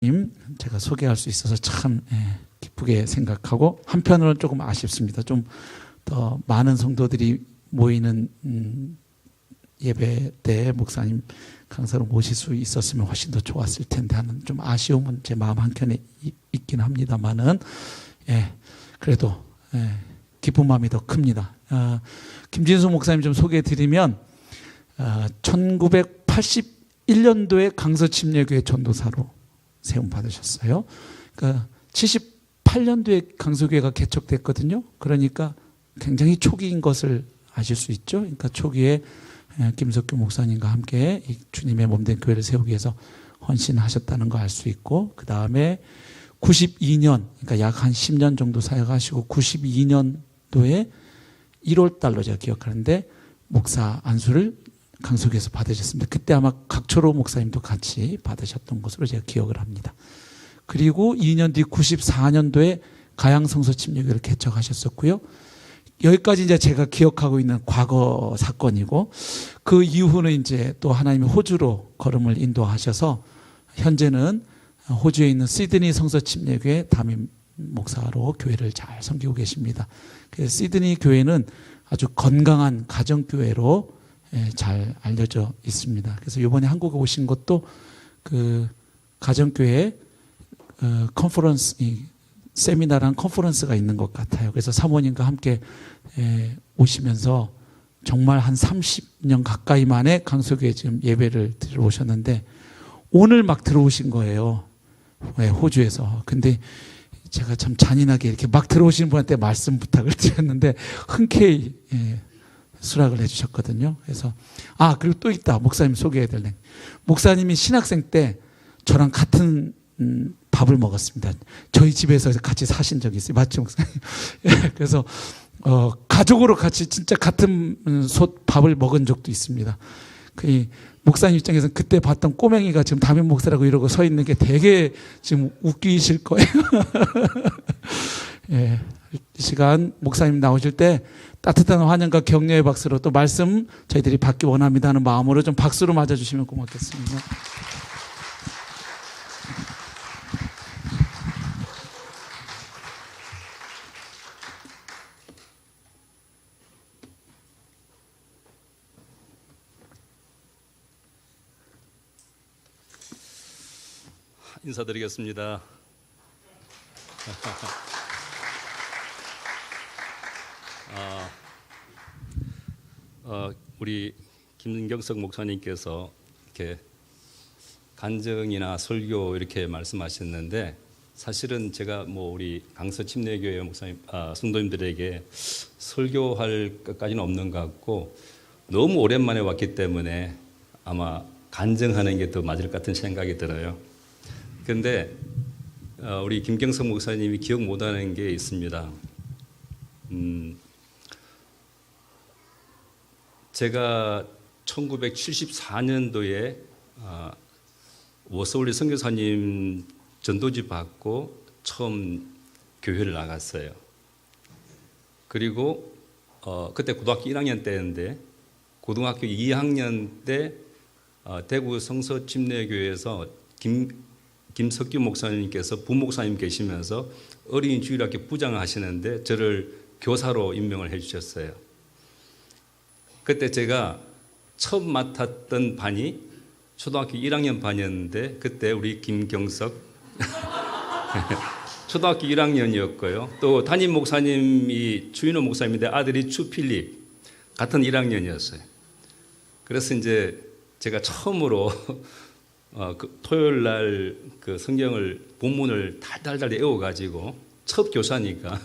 제가 소개할 수 있어서 참 기쁘게 생각하고 한편으로는 조금 아쉽습니다. 좀 더 많은 성도들이 모이는 예배 때 목사님 강사로 모실 수 있었으면 훨씬 더 좋았을 텐데 하는 좀 아쉬움은 제 마음 한켠에 있긴 합니다만은 그래도 기쁜 마음이 더 큽니다. 김진수 목사님 좀 소개해드리면 1981년도에 강서침례교회 전도사로 세움 받으셨어요. 그러니까 78년도에 강서교회가 개척됐거든요. 그러니까 굉장히 초기인 것을 아실 수 있죠. 그러니까 초기에 김석규 목사님과 함께 이 주님의 몸된 교회를 세우기 위해서 헌신하셨다는 거 알 수 있고, 그 다음에 92년, 그러니까 약 한 10년 정도 사역하시고 92년도에 1월 달로 제가 기억하는데 목사 안수를 강서교회에서 받으셨습니다. 그때 아마 각초로 목사님도 같이 받으셨던 것으로 제가 기억을 합니다. 그리고 2년 뒤 94년도에 가양성서침례교회를 개척하셨었고요. 여기까지 이제 제가 기억하고 있는 과거 사건이고, 그 이후는 이제 또 하나님의 호주로 걸음을 인도하셔서 현재는 호주에 있는 시드니 성서침례교회 담임 목사로 교회를 잘 섬기고 계십니다. 그래서 시드니 교회는 아주 건강한 가정교회로 잘 알려져 있습니다. 그래서 이번에 한국에 오신 것도 그 가정교회 컨퍼런스, 세미나랑 컨퍼런스가 있는 것 같아요. 그래서 사모님과 함께 오시면서 정말 한 30년 가까이 만에 강서교회 지금 예배를 들어오셨는데 오늘 막 들어오신 거예요. 호주에서. 근데 제가 참 잔인하게 이렇게 막 들어오신 분한테 말씀 부탁을 드렸는데 흔쾌히 수락을 해주셨거든요. 그래서 그리고 또 있다. 목사님 소개해야 될. 목사님이 신학생 때 저랑 같은 밥을 먹었습니다. 저희 집에서 같이 사신 적이 있어요. 맞죠, 목사님? 그래서 가족으로 같이 진짜 같은 밥을 먹은 적도 있습니다. 그 목사님 입장에서는 그때 봤던 꼬맹이가 지금 담임 목사라고 이러고 서 있는 게 되게 지금 웃기실 거예요. 이 시간 목사님 나오실 때 따뜻한 환영과 격려의 박수로 또 말씀 저희들이 받기 원합니다 하는 마음으로 좀 박수로 맞아주시면 고맙겠습니다. 인사드리겠습니다. 우리 김경석 목사님께서 이렇게 간증이나 설교 이렇게 말씀하셨는데 사실은 제가 우리 강서침례교회 목사님, 성도님들에게 설교할 것까지는 없는 것 같고 너무 오랜만에 왔기 때문에 아마 간증하는 게 더 맞을 것 같은 생각이 들어요. 그런데 우리 김경석 목사님이 기억 못하는 게 있습니다. 제가 1974년도에 워서울리 선교사님 전도지 받고 처음 교회를 나갔어요. 그리고 그때 고등학교 1학년 때였는데 고등학교 2학년 때 대구 성서침례교회에서 김석규 목사님께서 부목사님 계시면서 어린이 주일학교 부장을 하시는데 저를 교사로 임명을 해주셨어요. 그때 제가 처음 맡았던 반이 초등학교 1학년 반이었는데 그때 우리 김경석 초등학교 1학년이었고요. 또 담임 목사님이 주인호 목사님인데 아들이 추필립 같은 1학년이었어요. 그래서 이제 제가 처음으로 토요일 날 그 성경을 본문을 달달달 외워가지고 첫 교사니까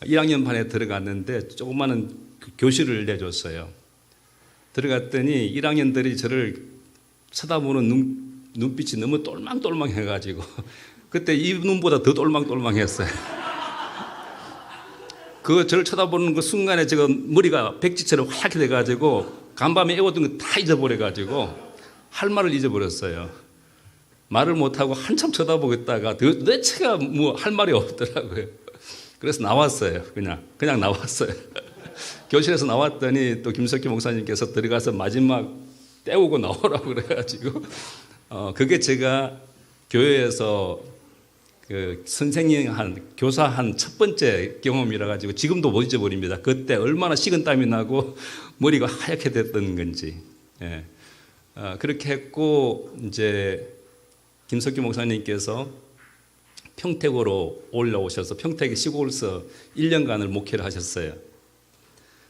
1학년 반에 들어갔는데 조그마한 교실을 내줬어요. 들어갔더니 1학년들이 저를 쳐다보는 눈빛이 너무 똘망똘망 해가지고 그때 이 눈보다 더 똘망똘망했어요. 저를 쳐다보는 그 순간에 제가 머리가 백지처럼 하얗게 돼가지고 간밤에 외웠던 거 다 잊어버려가지고 할 말을 잊어버렸어요. 말을 못하고 한참 쳐다보고 있다가 도대체가 할 말이 없더라고요. 그래서 나왔어요. 그냥 나왔어요. 교실에서 나왔더니 또 김석기 목사님께서 들어가서 마지막 때우고 나오라고 그래가지고 그게 제가 교회에서 그 선생님 교사 한 첫 번째 경험이라 가지고 지금도 못 잊어버립니다. 그때 얼마나 식은땀이 나고 머리가 하얗게 됐던 건지. 예. 그렇게 했고 이제 김석규 목사님께서 평택으로 올라오셔서 평택의 시골서 1년간을 목회를 하셨어요.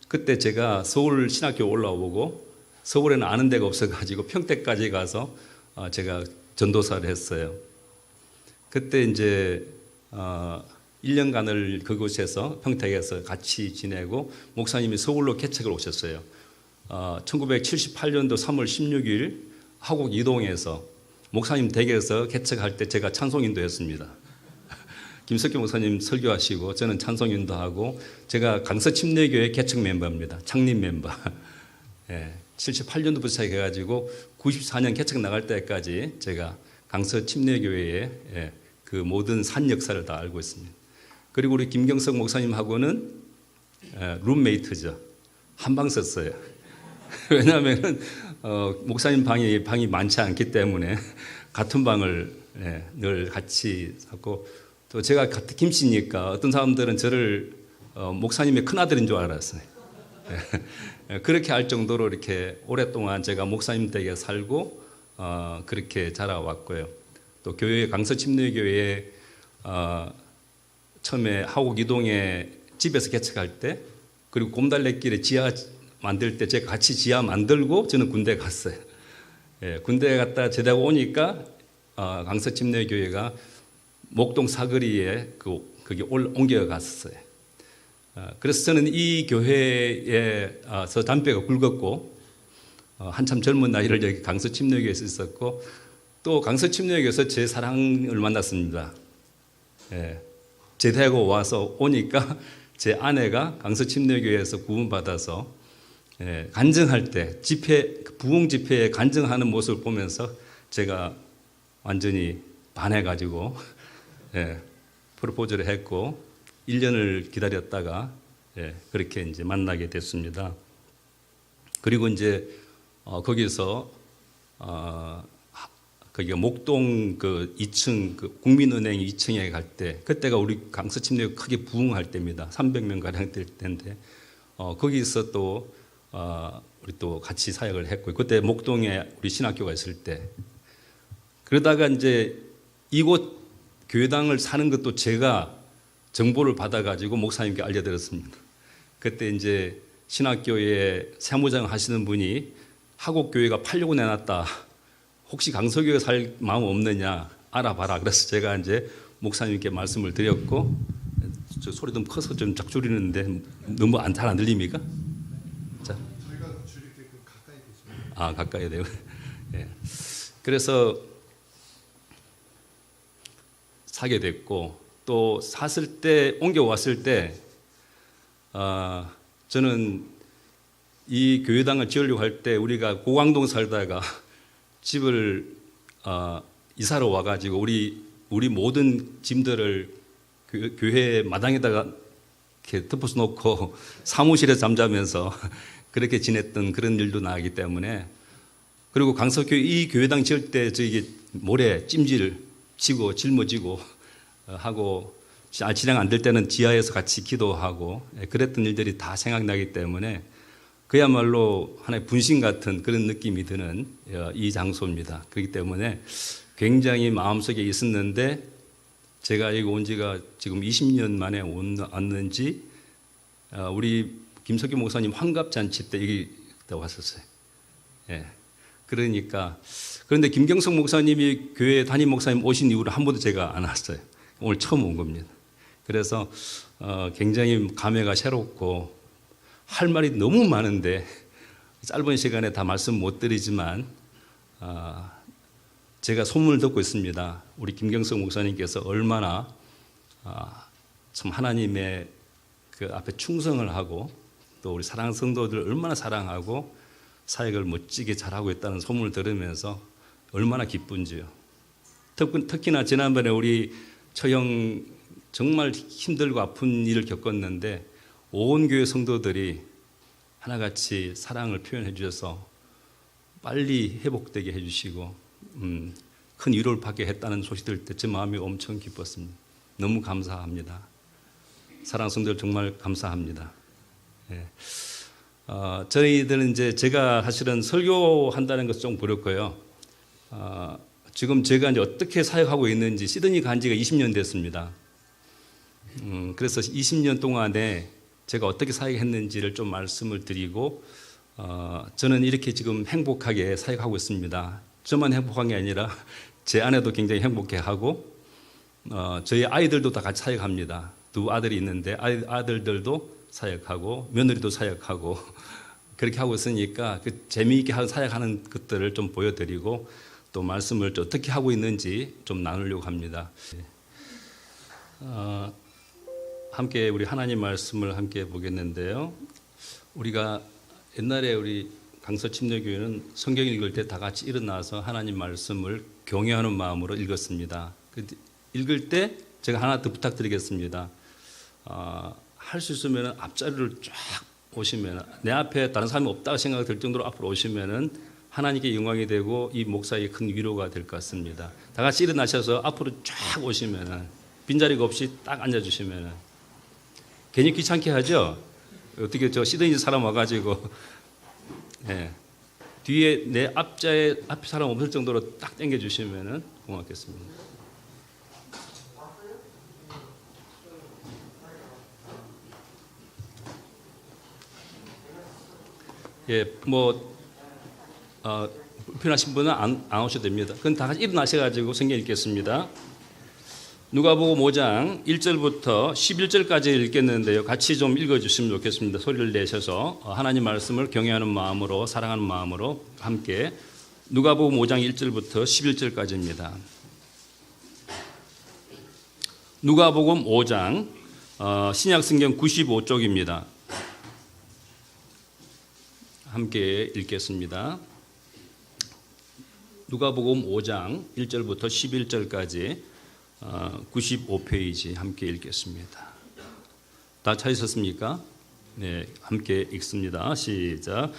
그때 제가 서울 신학교 올라오고 서울에는 아는 데가 없어가지고 평택까지 가서 제가 전도사를 했어요. 그때 이제 1년간을 그곳에서 평택에서 같이 지내고 목사님이 서울로 개척을 오셨어요. 1978년도 3월 16일 하곡 이동에서 목사님 댁에서 개척할 때 제가 찬송인도했습니다. 김석규 목사님 설교하시고 저는 찬송인도하고 제가 강서침례교회 개척 멤버입니다. 창립 멤버. 예, 78년도부터 시작해가지고 94년 개척 나갈 때까지 제가 강서침례교회의 그 모든 산 역사를 다 알고 있습니다. 그리고 우리 김경석 목사님하고는 룸메이트죠. 한 방 썼어요. 왜냐하면 목사님 방이 많지 않기 때문에 같은 방을 늘 같이 하고 또 제가 같은 김씨니까 어떤 사람들은 저를 목사님의 큰아들인 줄 알았어요. 그렇게 할 정도로 이렇게 오랫동안 제가 목사님 댁에 살고 그렇게 자라왔고요. 또 교회 강서침례교회에 처음에 하곡 이동에 집에서 개척할 때 그리고 곰달래길에 지하 만들 때 제가 같이 지하 만들고 저는 군대 갔어요. 예, 군대 갔다 제대하고 오니까 강서침례교회가 목동 사거리에 거기 옮겨갔어요. 그래서 저는 이 교회에서 담배가 굵었고 한참 젊은 나이를 여기 강서침례교회에서 있었고 또 강서침례교회에서 제 사랑을 만났습니다. 예, 제대하고 와서 오니까 제 아내가 강서침례교회에서 구원받아서 간증할 때 부흥 집회에 간증하는 모습을 보면서 제가 완전히 반해가지고 프로포즈를 했고 1년을 기다렸다가 그렇게 이제 만나게 됐습니다. 그리고 이제 거기서 거기가 목동 그 2층 그 국민은행 2층에 갈 때 그때가 우리 강서침례 크게 부흥할 때입니다. 300명 가량 될 때인데 거기서 또 우리 또 같이 사역을 했고 그때 목동에 우리 신학교가 있을 때 그러다가 이제 이곳 교회당을 사는 것도 제가 정보를 받아가지고 목사님께 알려드렸습니다. 그때 이제 신학교에 사무장 하시는 분이 하곡교회가 팔려고 내놨다. 혹시 강서교회 살 마음 없느냐 알아봐라. 그래서 제가 이제 목사님께 말씀을 드렸고 저 소리 좀 커서 좀 작 줄이는데 너무 잘 안 들립니까? 자, 저희가 줄이게끔 가까이 계십니다. 가까이 돼요. 예. 그래서 사게 됐고 또 샀을 때 옮겨왔을 때 저는 이 교회당을 지으려고 할 때 우리가 고강동 살다가 집을 이사로 와가지고 우리 모든 짐들을 교회 마당에다가 이렇게 덮어서 놓고 사무실에 잠자면서 그렇게 지냈던 그런 일도 나기 때문에 그리고 강서교회 이 교회당 지을 때 저기 모래 찜질 지고 짊어지고 하고 진행 안 될 때는 지하에서 같이 기도하고 그랬던 일들이 다 생각나기 때문에 그야말로 하나의 분신 같은 그런 느낌이 드는 이 장소입니다. 그렇기 때문에 굉장히 마음속에 있었는데 제가 여기 온 지가 지금 20년 만에 왔는지 우리 김석규 목사님 환갑잔치 때 여기 왔었어요. 예. 그러니까 그런데 김경석 목사님이 교회 담임 목사님 오신 이후로 한 번도 제가 안 왔어요. 오늘 처음 온 겁니다. 그래서 굉장히 감회가 새롭고 할 말이 너무 많은데 짧은 시간에 다 말씀 못 드리지만 제가 소문을 듣고 있습니다. 우리 김경석 목사님께서 얼마나 참 하나님의 그 앞에 충성을 하고 또 우리 사랑하는 성도들 얼마나 사랑하고 사역을 멋지게 잘하고 있다는 소문을 들으면서 얼마나 기쁜지요. 특히나 지난번에 우리 처형 정말 힘들고 아픈 일을 겪었는데 온 교회 성도들이 하나같이 사랑을 표현해 주셔서 빨리 회복되게 해주시고 큰 위로를 받게 했다는 소식 들을 때 제 마음이 엄청 기뻤습니다. 너무 감사합니다. 사랑하는 성도들 정말 감사합니다. 예. 저희들은 이제 제가 사실은 설교한다는 것은 좀 그렇고요. 지금 제가 이제 어떻게 사역하고 있는지 시드니 간 지가 20년 됐습니다. 그래서 20년 동안에 제가 어떻게 사역했는지를 좀 말씀을 드리고, 저는 이렇게 지금 행복하게 사역하고 있습니다. 저만 행복한 게 아니라 제 아내도 굉장히 행복해하고, 저희 아이들도 다 같이 사역합니다. 두 아들이 있는데 아들들도 사역하고 며느리도 사역하고 그렇게 하고 있으니까 그 재미있게 사역하는 것들을 좀 보여드리고 또 말씀을 어떻게 하고 있는지 좀 나누려고 합니다. 함께 우리 하나님 말씀을 함께 보겠는데요. 우리가 옛날에 우리 강서침례교회는 성경 읽을 때 다 같이 일어나서 하나님 말씀을 경외하는 마음으로 읽었습니다. 읽을 때 제가 하나 더 부탁드리겠습니다. 할 수 있으면 앞자리를 쫙 오시면, 내 앞에 다른 사람이 없다고 생각이 들 정도로 앞으로 오시면은 하나님께 영광이 되고 이 목사에게 큰 위로가 될 것 같습니다. 다 같이 일어나셔서 앞으로 쫙 오시면은, 빈자리가 없이 딱 앉아주시면은, 괜히 귀찮게 하죠? 어떻게 저 시드니 사람 와가지고, 예. 뒤에 내 앞에 사람 없을 정도로 딱 당겨주시면은 고맙겠습니다. 예, 불편하신 분은 안 오셔도 됩니다. 그건 다 같이 일어나셔가지고 성경 읽겠습니다. 누가복음 5장 1절부터 11절까지 읽겠는데요. 같이 좀 읽어주시면 좋겠습니다. 소리를 내셔서 하나님 말씀을 경외하는 마음으로, 사랑하는 마음으로 함께. 누가복음 5장 1절부터 11절까지입니다. 누가복음 5장 신약성경 95쪽입니다. 함께 읽겠습니다. 누가복음 5장 1절부터 11절까지 95페이지 함께 읽겠습니다. 다 찾으셨습니까? 네, 함께 읽습니다. 시작.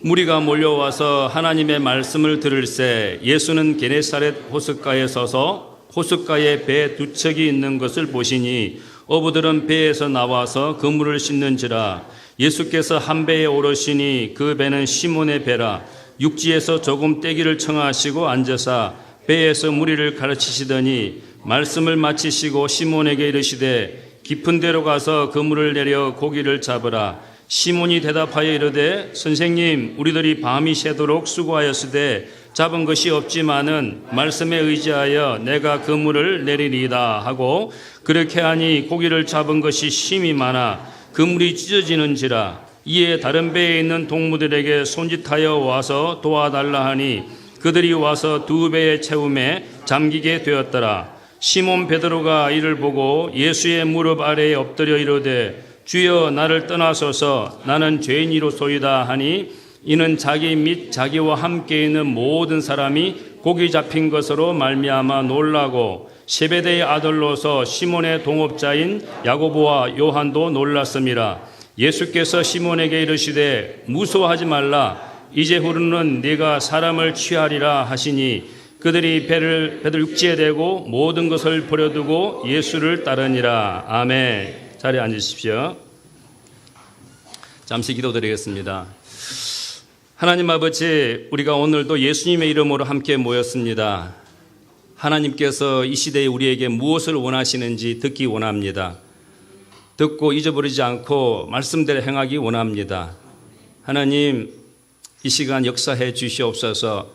무리가 몰려와서 하나님의 말씀을 들을새 예수는 게네사렛 호숫가에 서서 호숫가에 배 두 척이 있는 것을 보시니 어부들은 배에서 나와서 그물을 씻는지라. 예수께서 한 배에 오르시니 그 배는 시몬의 배라. 육지에서 조금 떼기를 청하시고 앉으사 배에서 무리를 가르치시더니 말씀을 마치시고 시몬에게 이르시되 깊은 데로 가서 그물을 내려 고기를 잡으라. 시몬이 대답하여 이르되 선생님, 우리들이 밤이 새도록 수고하였으되 잡은 것이 없지만은 말씀에 의지하여 내가 그물을 내리리이다 하고, 그렇게 하니 고기를 잡은 것이 심히 많아 그물이 찢어지는지라. 이에 다른 배에 있는 동무들에게 손짓하여 와서 도와달라 하니 그들이 와서 두 배의 채움에 잠기게 되었더라. 시몬 베드로가 이를 보고 예수의 무릎 아래에 엎드려 이르되 주여, 나를 떠나소서, 나는 죄인이로소이다 하니, 이는 자기 및 자기와 함께 있는 모든 사람이 고기 잡힌 것으로 말미암아 놀라고 세베대의 아들로서 시몬의 동업자인 야고보와 요한도 놀랐음이라. 예수께서 시몬에게 이르시되 무서워하지 말라. 이제후로는 네가 사람을 취하리라 하시니 그들이 배를 육지에 대고 모든 것을 버려두고 예수를 따르니라. 아멘. 자리에 앉으십시오. 잠시 기도드리겠습니다. 하나님 아버지, 우리가 오늘도 예수님의 이름으로 함께 모였습니다. 하나님께서 이 시대에 우리에게 무엇을 원하시는지 듣기 원합니다. 듣고 잊어버리지 않고 말씀대로 행하기 원합니다. 하나님, 이 시간 역사해 주시옵소서.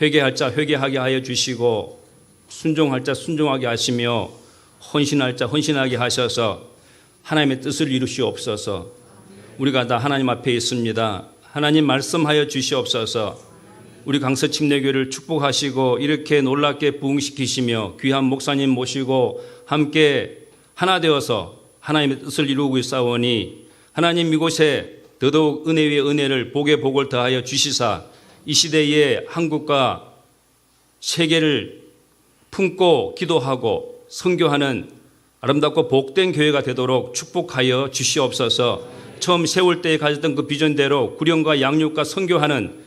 회개할 자 회개하게 하여 주시고, 순종할 자 순종하게 하시며, 헌신할 자 헌신하게 하셔서 하나님의 뜻을 이루시옵소서. 우리가 다 하나님 앞에 있습니다. 하나님 말씀하여 주시옵소서. 우리 강서침례교회를 축복하시고 이렇게 놀랍게 부흥시키시며 귀한 목사님 모시고 함께 하나 되어서 하나님의 뜻을 이루고 있사오니, 하나님 이곳에 더더욱 은혜 위에 은혜를, 복에 복을 더하여 주시사 이 시대에 한국과 세계를 품고 기도하고 선교하는 아름답고 복된 교회가 되도록 축복하여 주시옵소서. 처음 세울 때에 가졌던 그 비전대로 구령과 양육과 선교하는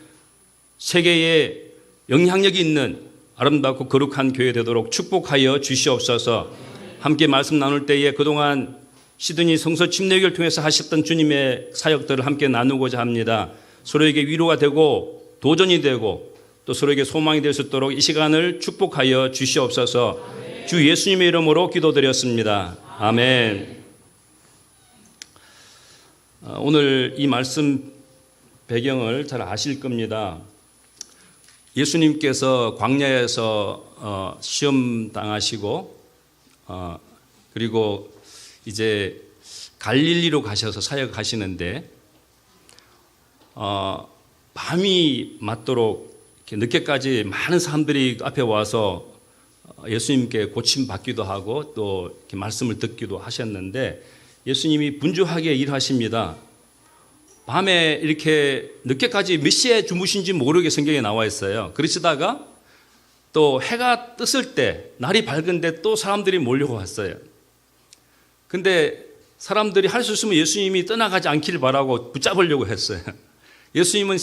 세계에 영향력이 있는 아름답고 거룩한 교회 되도록 축복하여 주시옵소서. 함께 말씀 나눌 때에 그동안 시드니 성서 침례교를 통해서 하셨던 주님의 사역들을 함께 나누고자 합니다. 서로에게 위로가 되고 도전이 되고 또 서로에게 소망이 될 수 있도록 이 시간을 축복하여 주시옵소서. 주 예수님의 이름으로 기도드렸습니다. 아멘. 오늘 이 말씀 배경을 잘 아실 겁니다. 예수님께서 광야에서 시험 당하시고 그리고 이제 갈릴리로 가셔서 사역하시는데 밤이 맞도록 이렇게 늦게까지 많은 사람들이 앞에 와서 예수님께 고침받기도 하고 또 이렇게 말씀을 듣기도 하셨는데 예수님이 분주하게 일하십니다. 밤에 이렇게 늦게까지 몇 시에 주무신지 모르게 성경에 나와 있어요. 그러시다가 또 해가 떴을 때 날이 밝은데 또 사람들이 몰려왔어요. 근데 사람들이 할 수 있으면 예수님이 떠나가지 않기를 바라고 붙잡으려고 했어요. 예수님은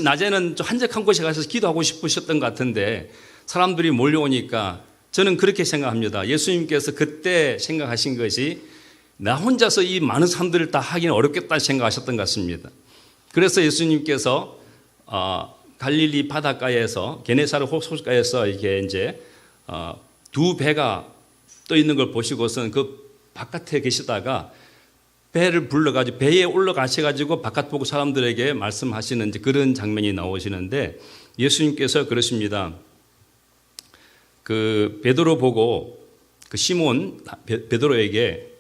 낮에는 좀 한적한 곳에 가서 기도하고 싶으셨던 것 같은데 사람들이 몰려오니까 저는 그렇게 생각합니다. 예수님께서 그때 생각하신 것이 나 혼자서 이 많은 사람들을 다 하기는 어렵겠다 생각하셨던 것 같습니다. 그래서 예수님께서 갈릴리 바닷가에서 게네사렛 호숫가에서 이게 이제 두 배가 떠 있는 걸 보시고선 그 바깥에 계시다가 배를 불러가지고 배에 올라가셔가지고 바깥 보고 사람들에게 말씀하시는 그런 장면이 나오시는데 예수님께서 그러십니다. 그 베드로 보고 그 시몬 베드로에게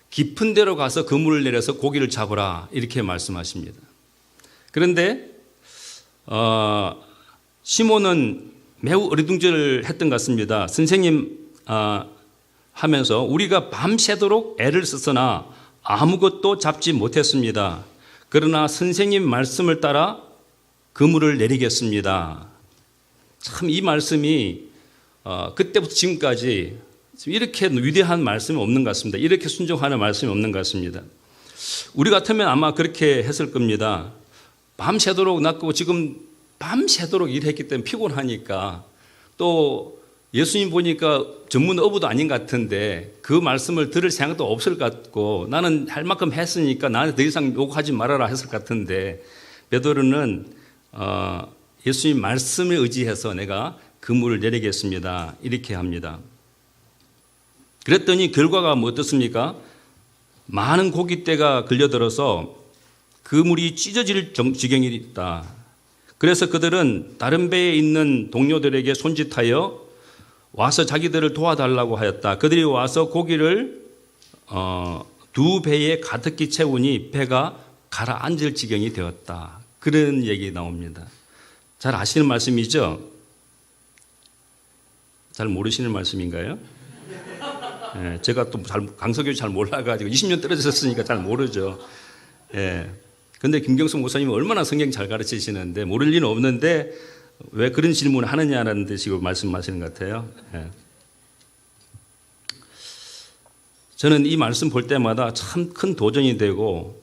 깊은 데로 가서 그물을 내려서 고기를 잡으라 이렇게 말씀하십니다. 그런데 시몬은 매우 어리둥절했던 것 같습니다. 선생님 하면서 우리가 밤새도록 애를 썼으나 아무것도 잡지 못했습니다. 그러나 선생님 말씀을 따라 그물을 내리겠습니다. 참 이 말씀이 그때부터 지금까지 이렇게 위대한 말씀이 없는 것 같습니다. 이렇게 순종하는 말씀이 없는 것 같습니다. 우리 같으면 아마 그렇게 했을 겁니다. 밤새도록 낫고 지금 밤새도록 일했기 때문에 피곤하니까 또 예수님 보니까 전문 어부도 아닌 것 같은데 그 말씀을 들을 생각도 없을 것 같고 나는 할 만큼 했으니까 나한테 더 이상 요구하지 말아라 했을 것 같은데 베드로는 예수님 말씀에 의지해서 내가 그물을 내리겠습니다. 이렇게 합니다. 그랬더니 결과가 뭐 어떻습니까? 많은 고깃대가 걸려들어서 그물이 찢어질 지경이다. 그래서 그들은 다른 배에 있는 동료들에게 손짓하여 와서 자기들을 도와달라고 하였다. 그들이 와서 고기를 두 배에 가득히 채우니 배가 가라앉을 지경이 되었다. 그런 얘기 나옵니다. 잘 아시는 말씀이죠? 잘 모르시는 말씀인가요? 예, 제가 또 강서교회 잘 몰라가지고 20년 떨어졌으니까 잘 모르죠. 예. 근데 김경석 목사님은 얼마나 성경 잘 가르치시는데 모를 리는 없는데 왜 그런 질문을 하느냐라는 듯이 말씀하시는 것 같아요. 예. 저는 이 말씀 볼 때마다 참 큰 도전이 되고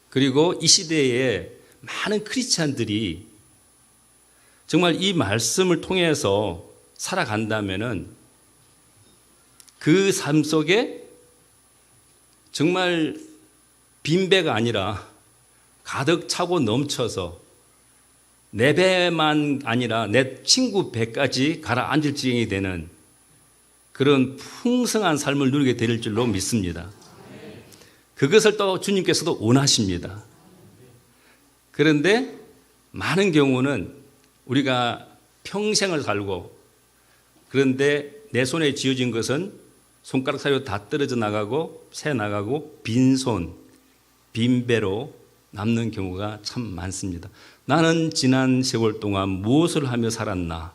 그리고 이 시대에 많은 크리스찬들이 정말 이 말씀을 통해서 살아간다면은 그 삶 속에 정말 빈배가 아니라 가득 차고 넘쳐서 내 배만 아니라 내 친구 배까지 가라앉을 지경이 되는 그런 풍성한 삶을 누리게 될 줄로 믿습니다. 그것을 또 주님께서도 원하십니다. 그런데 많은 경우는 우리가 평생을 살고 그런데 내 손에 쥐어진 것은 손가락 사이로 다 떨어져 나가고 새 나가고 빈손, 빈배로 남는 경우가 참 많습니다. 나는 지난 세월 동안 무엇을 하며 살았나?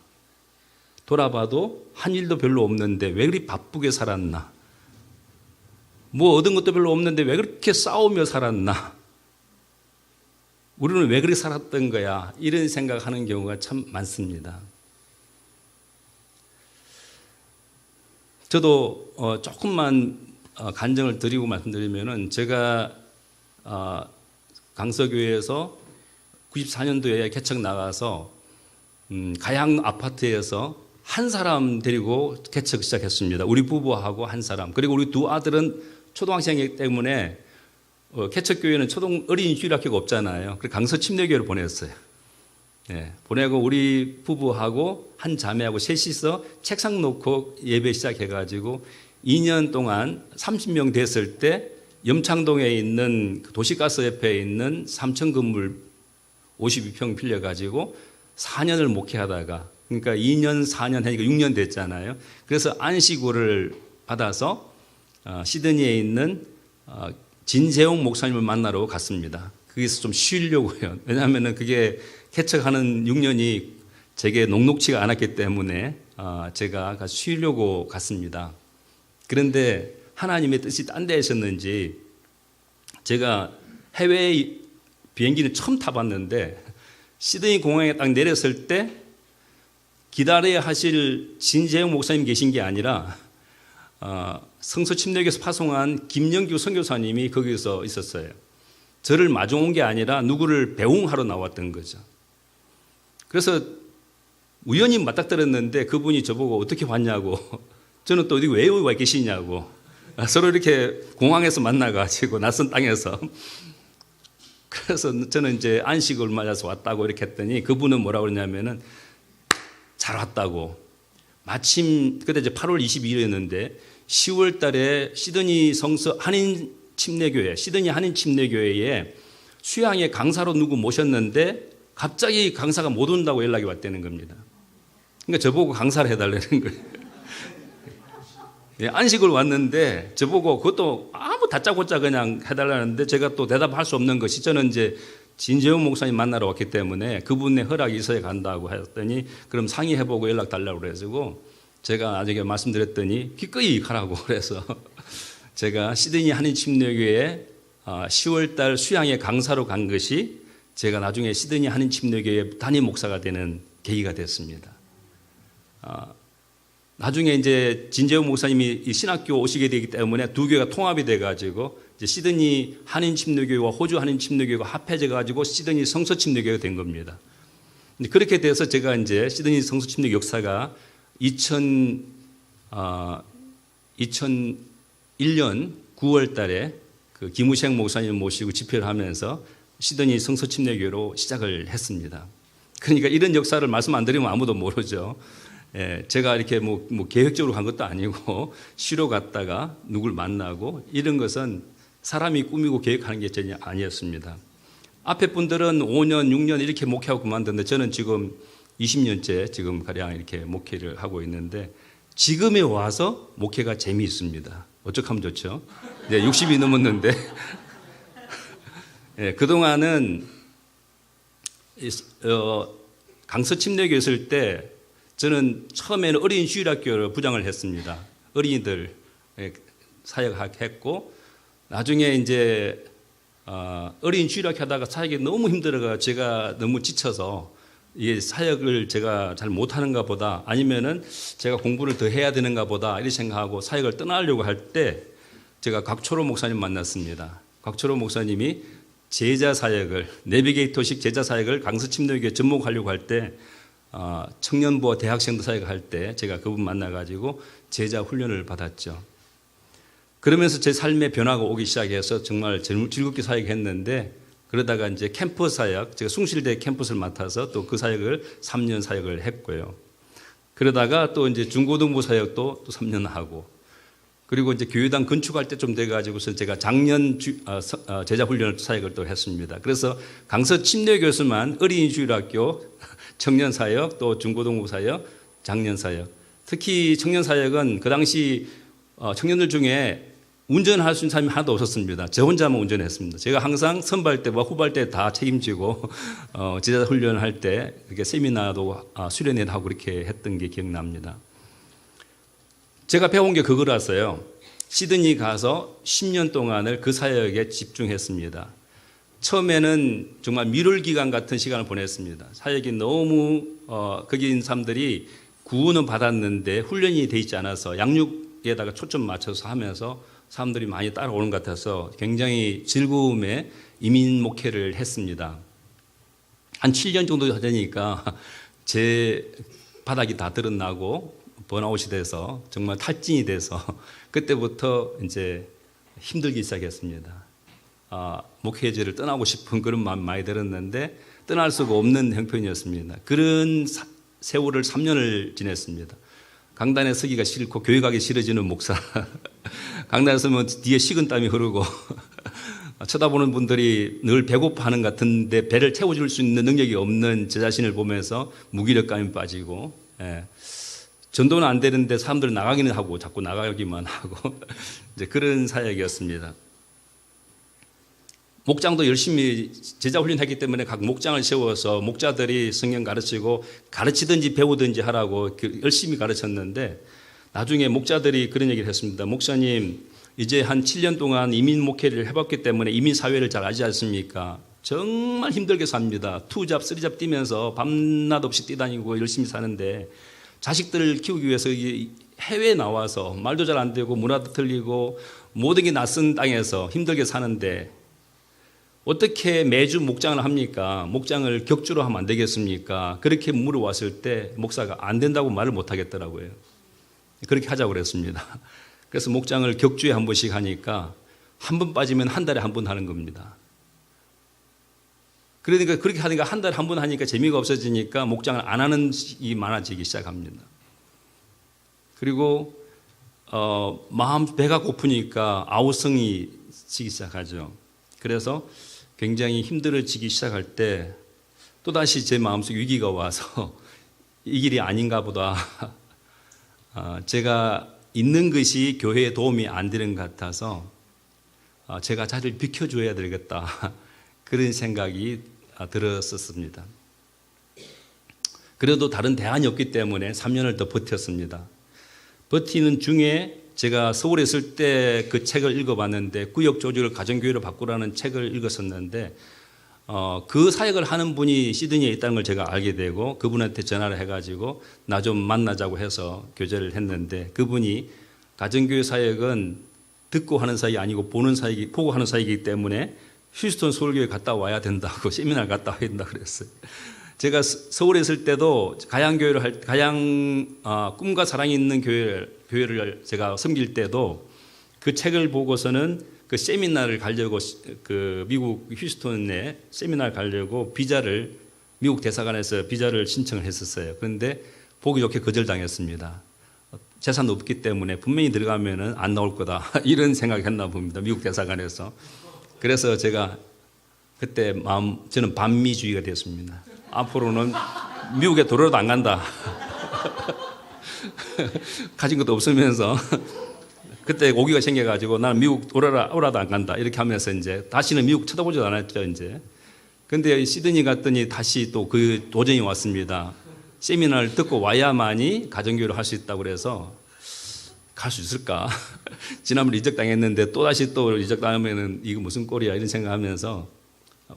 돌아봐도 한 일도 별로 없는데 왜 그리 바쁘게 살았나? 뭐 얻은 것도 별로 없는데 왜 그렇게 싸우며 살았나? 우리는 왜 그렇게 살았던 거야? 이런 생각하는 경우가 참 많습니다. 저도 조금만 간증을 드리고 말씀드리면은 제가 강서교회에서 94년도에 개척 나가서 가양 아파트에서 한 사람 데리고 개척 시작했습니다. 우리 부부하고 한 사람. 그리고 우리 두 아들은 초등학생이기 때문에 개척교회는 어린이 주일학교가 없잖아요. 그래서 강서 침례교회를 보냈어요. 예, 보내고 우리 부부하고 한 자매하고 셋이서 책상 놓고 예배 시작해가지고 2년 동안 30명 됐을 때 염창동에 있는 도시가스 옆에 있는 3층 건물 52평 빌려가지고 4년을 목회하다가, 그러니까 2년 4년 하니까 6년 됐잖아요. 그래서 안식구를 받아서 시드니에 있는 진재홍 목사님을 만나러 갔습니다. 거기서 좀 쉬려고요. 왜냐하면 그게 개척하는 6년이 제게 녹록치가 않았기 때문에 제가 가서 쉬려고 갔습니다. 그런데 하나님의 뜻이 딴 데 있었는지 제가 해외 비행기는 처음 타봤는데 시드니 공항에 딱 내렸을 때 기다려야 하실 진재영 목사님 계신 게 아니라 성서 침례교에서 파송한 김영규 선교사님이 거기서 있었어요. 저를 마중 온 게 아니라 누구를 배웅하러 나왔던 거죠. 그래서 우연히 맞닥뜨렸는데 그분이 저보고 어떻게 왔냐고, 저는 또 어디 왜 와 계시냐고, 서로 이렇게 공항에서 만나가지고 낯선 땅에서. 그래서 저는 이제 안식을 맞아서 왔다고 이렇게 했더니 그분은 뭐라고 그러냐면은 잘 왔다고. 마침 그때 이제 8월 22일이었는데 10월 달에 시드니 성서 한인 침례교회, 시드니 한인 침례교회에 수양회 강사로 누구 모셨는데 갑자기 강사가 못 온다고 연락이 왔다는 겁니다. 그러니까 저보고 강사를 해달라는 거예요. 예, 안식을 왔는데 저보고 그것도 아무 다짜고짜 그냥 해달라는데 제가 또 대답할 수 없는 것이, 저는 이제 진재훈 목사님 만나러 왔기 때문에 그분의 허락이 있어야 간다고 했더니 그럼 상의해보고 연락 달라고 그래가지고 제가 나중에 말씀드렸더니 기꺼이 가라고 그래서 제가 시드니 한인 침례교회에 10월 달 수양회 강사로 간 것이 제가 나중에 시드니 한인 침례교회 담임 목사가 되는 계기가 됐습니다. 나중에 이제 진재훈 목사님이 이 신학교 오시게 되기 때문에 두 교회가 통합이 돼가지고 이제 시드니 한인 침례교회와 호주 한인 침례교회가 합해져 가지고 시드니 성서 침례교회가 된 겁니다. 그렇게 돼서 제가 이제 시드니 성서 침례 역사가 2001년 9월 달에 그 김우생 목사님 모시고 집회를 하면서 시드니 성서 침례교회로 시작을 했습니다. 그러니까 이런 역사를 말씀 안 드리면 아무도 모르죠. 예, 제가 이렇게 뭐 계획적으로 간 것도 아니고 쉬러 갔다가 누굴 만나고 이런 것은 사람이 꾸미고 계획하는 게 전혀 아니었습니다. 앞에 분들은 5년, 6년 이렇게 목회하고 그만뒀는데 저는 지금 20년째 지금 가량 이렇게 목회를 하고 있는데 지금에 와서 목회가 재미있습니다. 어쩌면 좋죠. 네, 60이 넘었는데 예, 그동안은 강서 침례교회 있을 때 저는 처음에는 어린이 주일학교를 부장을 했습니다. 어린이들 사역했고 나중에 이제 어린이 주일학교 하다가 사역이 너무 힘들어가 제가 너무 지쳐서 이게 사역을 제가 잘 못하는가 보다, 아니면은 제가 공부를 더 해야 되는가 보다 이렇게 생각하고 사역을 떠나려고 할 때 제가 곽초로 목사님 만났습니다. 곽초로 목사님이 제자 사역을, 내비게이터식 제자 사역을 강서 침례교회 접목하려고 할 때 청년부와 대학생들 사역할 때 제가 그분 만나가지고 제자 훈련을 받았죠. 그러면서 제 삶의 변화가 오기 시작해서 정말 즐겁게 사역했는데, 그러다가 이제 캠퍼스 사역, 제가 숭실대 캠퍼스를 맡아서 또 그 사역을 3년 사역을 했고요. 그러다가 또 이제 중고등부 사역도 또 3년 하고, 그리고 이제 교회당 건축할 때 좀 돼가지고서 제가 작년 제자 훈련을 사역을 또 했습니다. 그래서 강서 침례교수만 어린이 주일학교 청년 사역, 또 중고등부 사역, 장년 사역. 특히 청년 사역은 그 당시 청년들 중에 운전할 수 있는 사람이 하나도 없었습니다. 저 혼자만 운전했습니다. 제가 항상 선발 때와 후발 때 다 책임지고 제자 훈련을 할 때 이렇게 세미나도 수련회도 하고 그렇게 했던 게 기억납니다. 제가 배운 게 그거라서요. 시드니 가서 10년 동안을 그 사역에 집중했습니다. 처음에는 정말 밀월 기간 같은 시간을 보냈습니다. 사역이 너무 거기 있는 사람들이 구원은 받았는데 훈련이 돼 있지 않아서 양육에다가 초점 맞춰서 하면서 사람들이 많이 따라오는 것 같아서 굉장히 즐거움에 이민 목회를 했습니다. 한 7년 정도 되니까 제 바닥이 다 드러나고 번아웃이 돼서 정말 탈진이 돼서 그때부터 이제 힘들기 시작했습니다. 목회제를 떠나고 싶은 그런 마음이 많이 들었는데 떠날 수가 없는 형편이었습니다. 그런 세월을 3년을 지냈습니다. 강단에 서기가 싫고 교회 가기 싫어지는 목사. 강단에 서면 뒤에 식은땀이 흐르고 쳐다보는 분들이 늘 배고파하는 것 같은데 배를 채워줄 수 있는 능력이 없는 제 자신을 보면서 무기력감이 빠지고, 전도는 안 되는데 사람들은 나가기는 하고 자꾸 나가기만 하고 이제 그런 사역이었습니다. 목장도 열심히 제자 훈련했기 때문에 각 목장을 세워서 목자들이 성경 가르치고 가르치든지 배우든지 하라고 열심히 가르쳤는데, 나중에 목자들이 그런 얘기를 했습니다. 목사님, 이제 한 7년 동안 이민 목회를 해봤기 때문에 이민 사회를 잘 알지 않습니까? 정말 힘들게 삽니다. 2잡, 3잡 뛰면서 밤낮 없이 뛰다니고 열심히 사는데, 자식들을 키우기 위해서 해외에 나와서 말도 잘 안 되고 문화도 틀리고 모든 게 낯선 땅에서 힘들게 사는데 어떻게 매주 목장을 합니까? 목장을 격주로 하면 안 되겠습니까? 그렇게 물어왔을 때 목사가 안 된다고 말을 못 하겠더라고요. 그렇게 하자고 그랬습니다. 그래서 목장을 격주에 한 번씩 하니까 한 번 빠지면 한 달에 한 번 하는 겁니다. 그러니까 그렇게 하니까 한 달에 한 번 하니까 재미가 없어지니까 목장을 안 하는 일이 많아지기 시작합니다. 그리고 배가 고프니까 아우성이 지기 시작하죠. 그래서 굉장히 힘들어지기 시작할 때 또다시 제 마음속에 위기가 와서 이 길이 아닌가 보다. 제가 있는 것이 교회에 도움이 안 되는 것 같아서 제가 자리를 비켜줘야 되겠다. 그런 생각이 들었었습니다. 그래도 다른 대안이 없기 때문에 3년을 더 버텼습니다. 버티는 중에 제가 서울에 있을 때 그 책을 읽어봤는데, 구역 조직을 가정교회로 바꾸라는 책을 읽었었는데, 그 사역을 하는 분이 시드니에 있다는 걸 제가 알게 되고 그분한테 전화를 해가지고 나 좀 만나자고 해서 교제를 했는데, 그분이 가정교회 사역은 듣고 하는 사역이 아니고 보고 하는 사역이기 때문에 휴스턴 서울교회 갔다 와야 된다고 세미나를 갔다 와야 된다고 그랬어요. 제가 서울에 있을 때도 꿈과 사랑이 있는 교회를 제가 섬길 때도 그 책을 보고서는 그 세미나를 가려고 그 미국 휴스턴에 세미나를 가려고 미국 대사관에서 비자를 신청을 했었어요. 그런데 보기 좋게 거절당했습니다. 재산도 없기 때문에 분명히 들어가면은 안 나올 거다 이런 생각했나 봅니다. 미국 대사관에서. 그래서 제가 그때 저는 반미주의가 됐습니다. 앞으로는 미국에 돌아도 안 간다. 가진 것도 없으면서 그때 오기가 생겨가지고 나는 미국 오라도 안 간다 이렇게 하면서 이제 다시는 미국 쳐다보지도 않았죠 이제. 근데 시드니 갔더니 다시 또 그 도전이 왔습니다. 세미나를 듣고 와야만이 가정교회를 할 수 있다고 그래서 갈 수 있을까? 지난번 이적당했는데 또다시 또 이적당하면은 이거 무슨 꼴이야 이런 생각하면서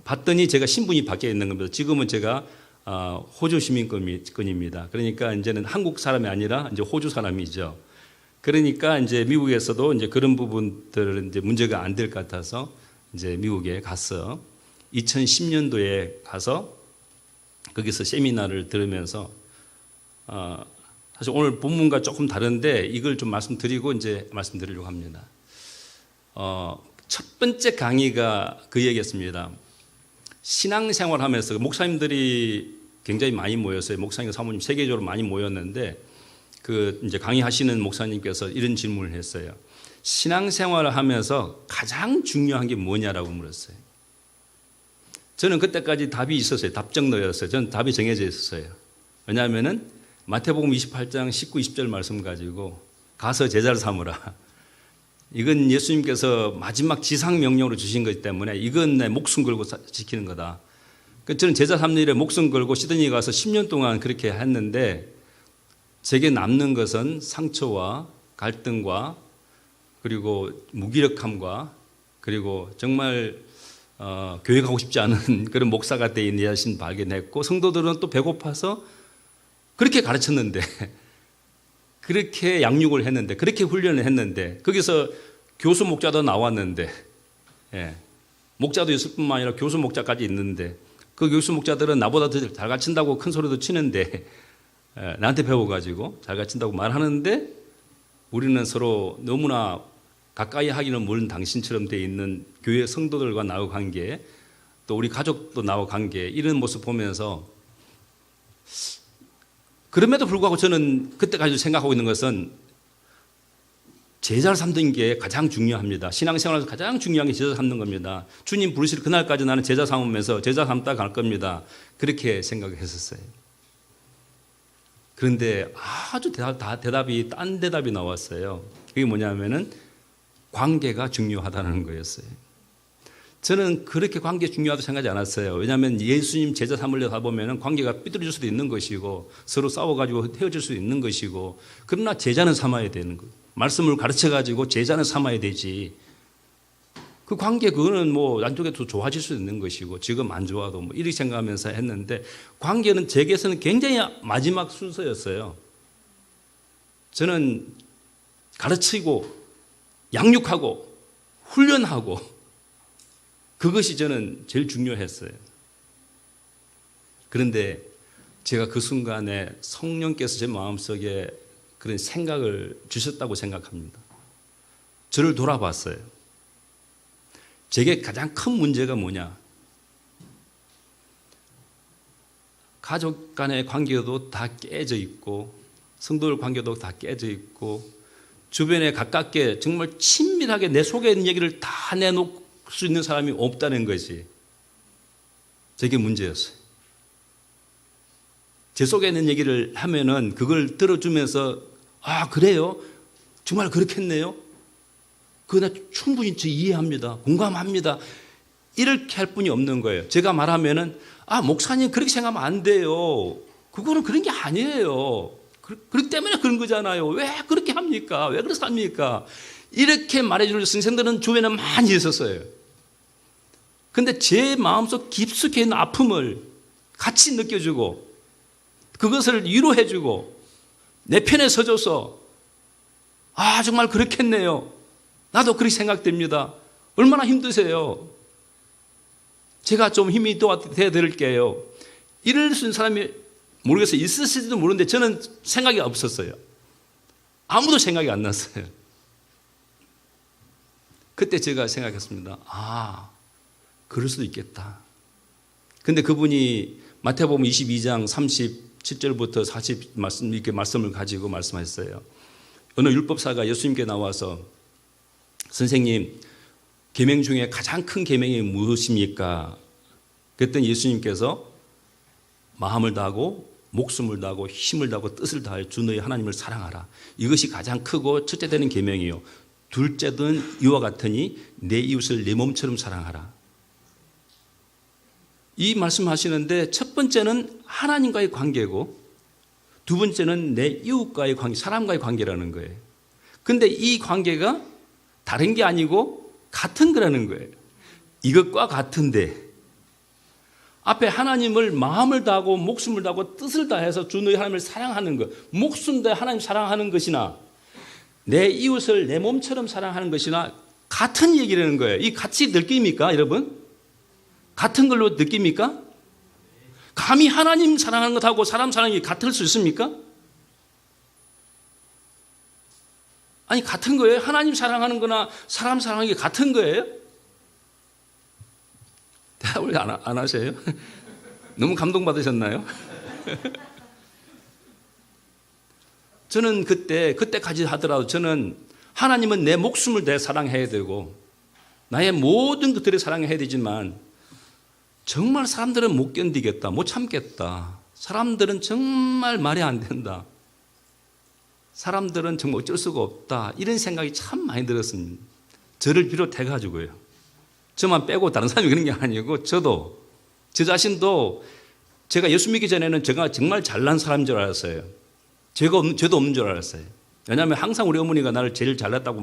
봤더니 제가 신분이 바뀌어 있는 겁니다. 지금은 제가 호주 시민권입니다. 그러니까 이제는 한국 사람이 아니라 이제 호주 사람이죠. 그러니까 이제 미국에서도 이제 그런 부분들은 이제 문제가 안 될 것 같아서 이제 미국에 가서 2010년도에 가서 거기서 세미나를 들으면서 사실 오늘 본문과 조금 다른데 이걸 좀 말씀드리고 이제 말씀드리려고 합니다. 첫 번째 강의가 그 얘기였습니다. 신앙생활 하면서 목사님들이 굉장히 많이 모였어요. 목사님, 사모님 세계적으로 많이 모였는데 그 이제 강의하시는 목사님께서 이런 질문을 했어요. 신앙생활을 하면서 가장 중요한 게 뭐냐라고 물었어요. 저는 그때까지 답이 있었어요. 답정너였어요. 저는 답이 정해져 있었어요. 왜냐하면은 마태복음 28장 19, 20절 말씀 가지고 가서 제자를 삼으라. 이건 예수님께서 마지막 지상 명령으로 주신 거기 때문에 이건 내 목숨 걸고 지키는 거다. 저는 제자 삼는 일에 목숨 걸고 시드니 가서 10년 동안 그렇게 했는데 제게 남는 것은 상처와 갈등과 그리고 무기력함과 그리고 정말 교회 가고 싶지 않은 그런 목사가 돼 있는 자신 발견했고, 성도들은 또 배고파서 그렇게 가르쳤는데 그렇게 양육을 했는데 그렇게 훈련을 했는데 거기서 교수 목자도 나왔는데 목자도 있을 뿐만 아니라 교수 목자까지 있는데 그 교수 목자들은 나보다 더 잘 가르친다고 큰 소리도 치는데 나한테 배워가지고 잘 가르친다고 말하는데 우리는 서로 너무나 가까이 하기는 멀은 당신처럼 돼 있는 교회 성도들과 나의 관계, 또 우리 가족도 나와 관계, 이런 모습 보면서 그럼에도 불구하고 저는 그때까지도 생각하고 있는 것은 제자를 삼는 게 가장 중요합니다. 신앙생활에서 가장 중요한 게 제자 삼는 겁니다. 주님 부르실 그날까지 나는 제자 삼으면서 제자 삼다 갈 겁니다. 그렇게 생각했었어요. 그런데 아주 대답이 딴 대답이 나왔어요. 그게 뭐냐면은 관계가 중요하다는 거였어요. 저는 그렇게 관계 중요하다고 생각하지 않았어요. 왜냐하면 예수님 제자 삼으려다 보면 관계가 삐뚤어질 수도 있는 것이고 서로 싸워가지고 헤어질 수도 있는 것이고, 그러나 제자는 삼아야 되는 거예요. 말씀을 가르쳐가지고 제자는 삼아야 되지. 그 관계 그거는 뭐 안쪽에 더 좋아질 수 있는 것이고 지금 안 좋아도 뭐 이렇게 생각하면서 했는데, 관계는 제게서는 굉장히 마지막 순서였어요. 저는 가르치고 양육하고 훈련하고 그것이 저는 제일 중요했어요. 그런데 제가 그 순간에 성령께서 제 마음속에 그런 생각을 주셨다고 생각합니다. 저를 돌아봤어요. 제게 가장 큰 문제가 뭐냐? 가족 간의 관계도 다 깨져 있고 성도들 관계도 다 깨져 있고 주변에 가깝게 정말 친밀하게 내 속에 있는 얘기를 다 내놓을 수 있는 사람이 없다는 것이 저게 문제였어요. 제 속에 있는 얘기를 하면은 그걸 들어주면서 아 그래요? 정말 그렇겠네요? 그거 나 충분히 이해합니다. 공감합니다. 이렇게 할 분이 없는 거예요. 제가 말하면은 아 목사님 그렇게 생각하면 안 돼요. 그거는 그런 게 아니에요. 그렇기 때문에 그런 거잖아요. 왜 그렇게 합니까? 왜 그래서 합니까? 이렇게 말해주는 선생들은 주변에 많이 있었어요. 근데 제 마음속 깊숙이 있는 아픔을 같이 느껴주고 그것을 위로해주고 내 편에 서줘서 아 정말 그렇겠네요. 나도 그렇게 생각됩니다. 얼마나 힘드세요? 제가 좀 힘이 도와드릴게요. 이럴 수 있는 사람이 모르겠어요. 있으실지도 모르는데 저는 생각이 없었어요. 아무도 생각이 안 났어요. 그때 제가 생각했습니다. 아, 그럴 수도 있겠다. 근데 그분이 마태복음 22장 37절부터 40 말씀, 이렇게 말씀을 가지고 말씀하셨어요. 어느 율법사가 예수님께 나와서 선생님, 계명 중에 가장 큰 계명이 무엇입니까? 그랬더니 예수님께서 마음을 다하고 목숨을 다하고 힘을 다하고 뜻을 다하여 주 너희 하나님을 사랑하라. 이것이 가장 크고 첫째 되는 계명이요. 둘째는 이와 같으니 내 이웃을 내 몸처럼 사랑하라. 이 말씀하시는데 첫 번째는 하나님과의 관계고 두 번째는 내 이웃과의 관계, 사람과의 관계라는 거예요. 근데 이 관계가 다른 게 아니고 같은 거라는 거예요. 이것과 같은데 앞에 하나님을 마음을 다하고 목숨을 다하고 뜻을 다해서 주 너희 하나님을 사랑하는 것, 목숨 다해 하나님 사랑하는 것이나 내 이웃을 내 몸처럼 사랑하는 것이나 같은 얘기라는 거예요. 이 같이 느낍니까 여러분? 같은 걸로 느낍니까? 감히 하나님 사랑하는 것하고 사람 사랑이 같을 수 있습니까? 아니 같은 거예요? 하나님 사랑하는 거나 사람 사랑하는 게 같은 거예요? 대답을 안 하세요? 너무 감동받으셨나요? 저는 그때까지 하더라도 저는 하나님은 내 목숨을 내 사랑해야 되고 나의 모든 것들을 사랑해야 되지만 정말 사람들은 못 견디겠다, 못 참겠다. 사람들은 정말 말이 안 된다. 사람들은 정말 어쩔 수가 없다. 이런 생각이 참 많이 들었습니다. 저를 비롯해가지고요. 저만 빼고 다른 사람이 그런 게 아니고 저도 저 자신도 제가 예수 믿기 전에는 제가 정말 잘난 사람인 줄 알았어요. 죄도 없는 줄 알았어요. 왜냐하면 항상 우리 어머니가 나를 제일 잘났다고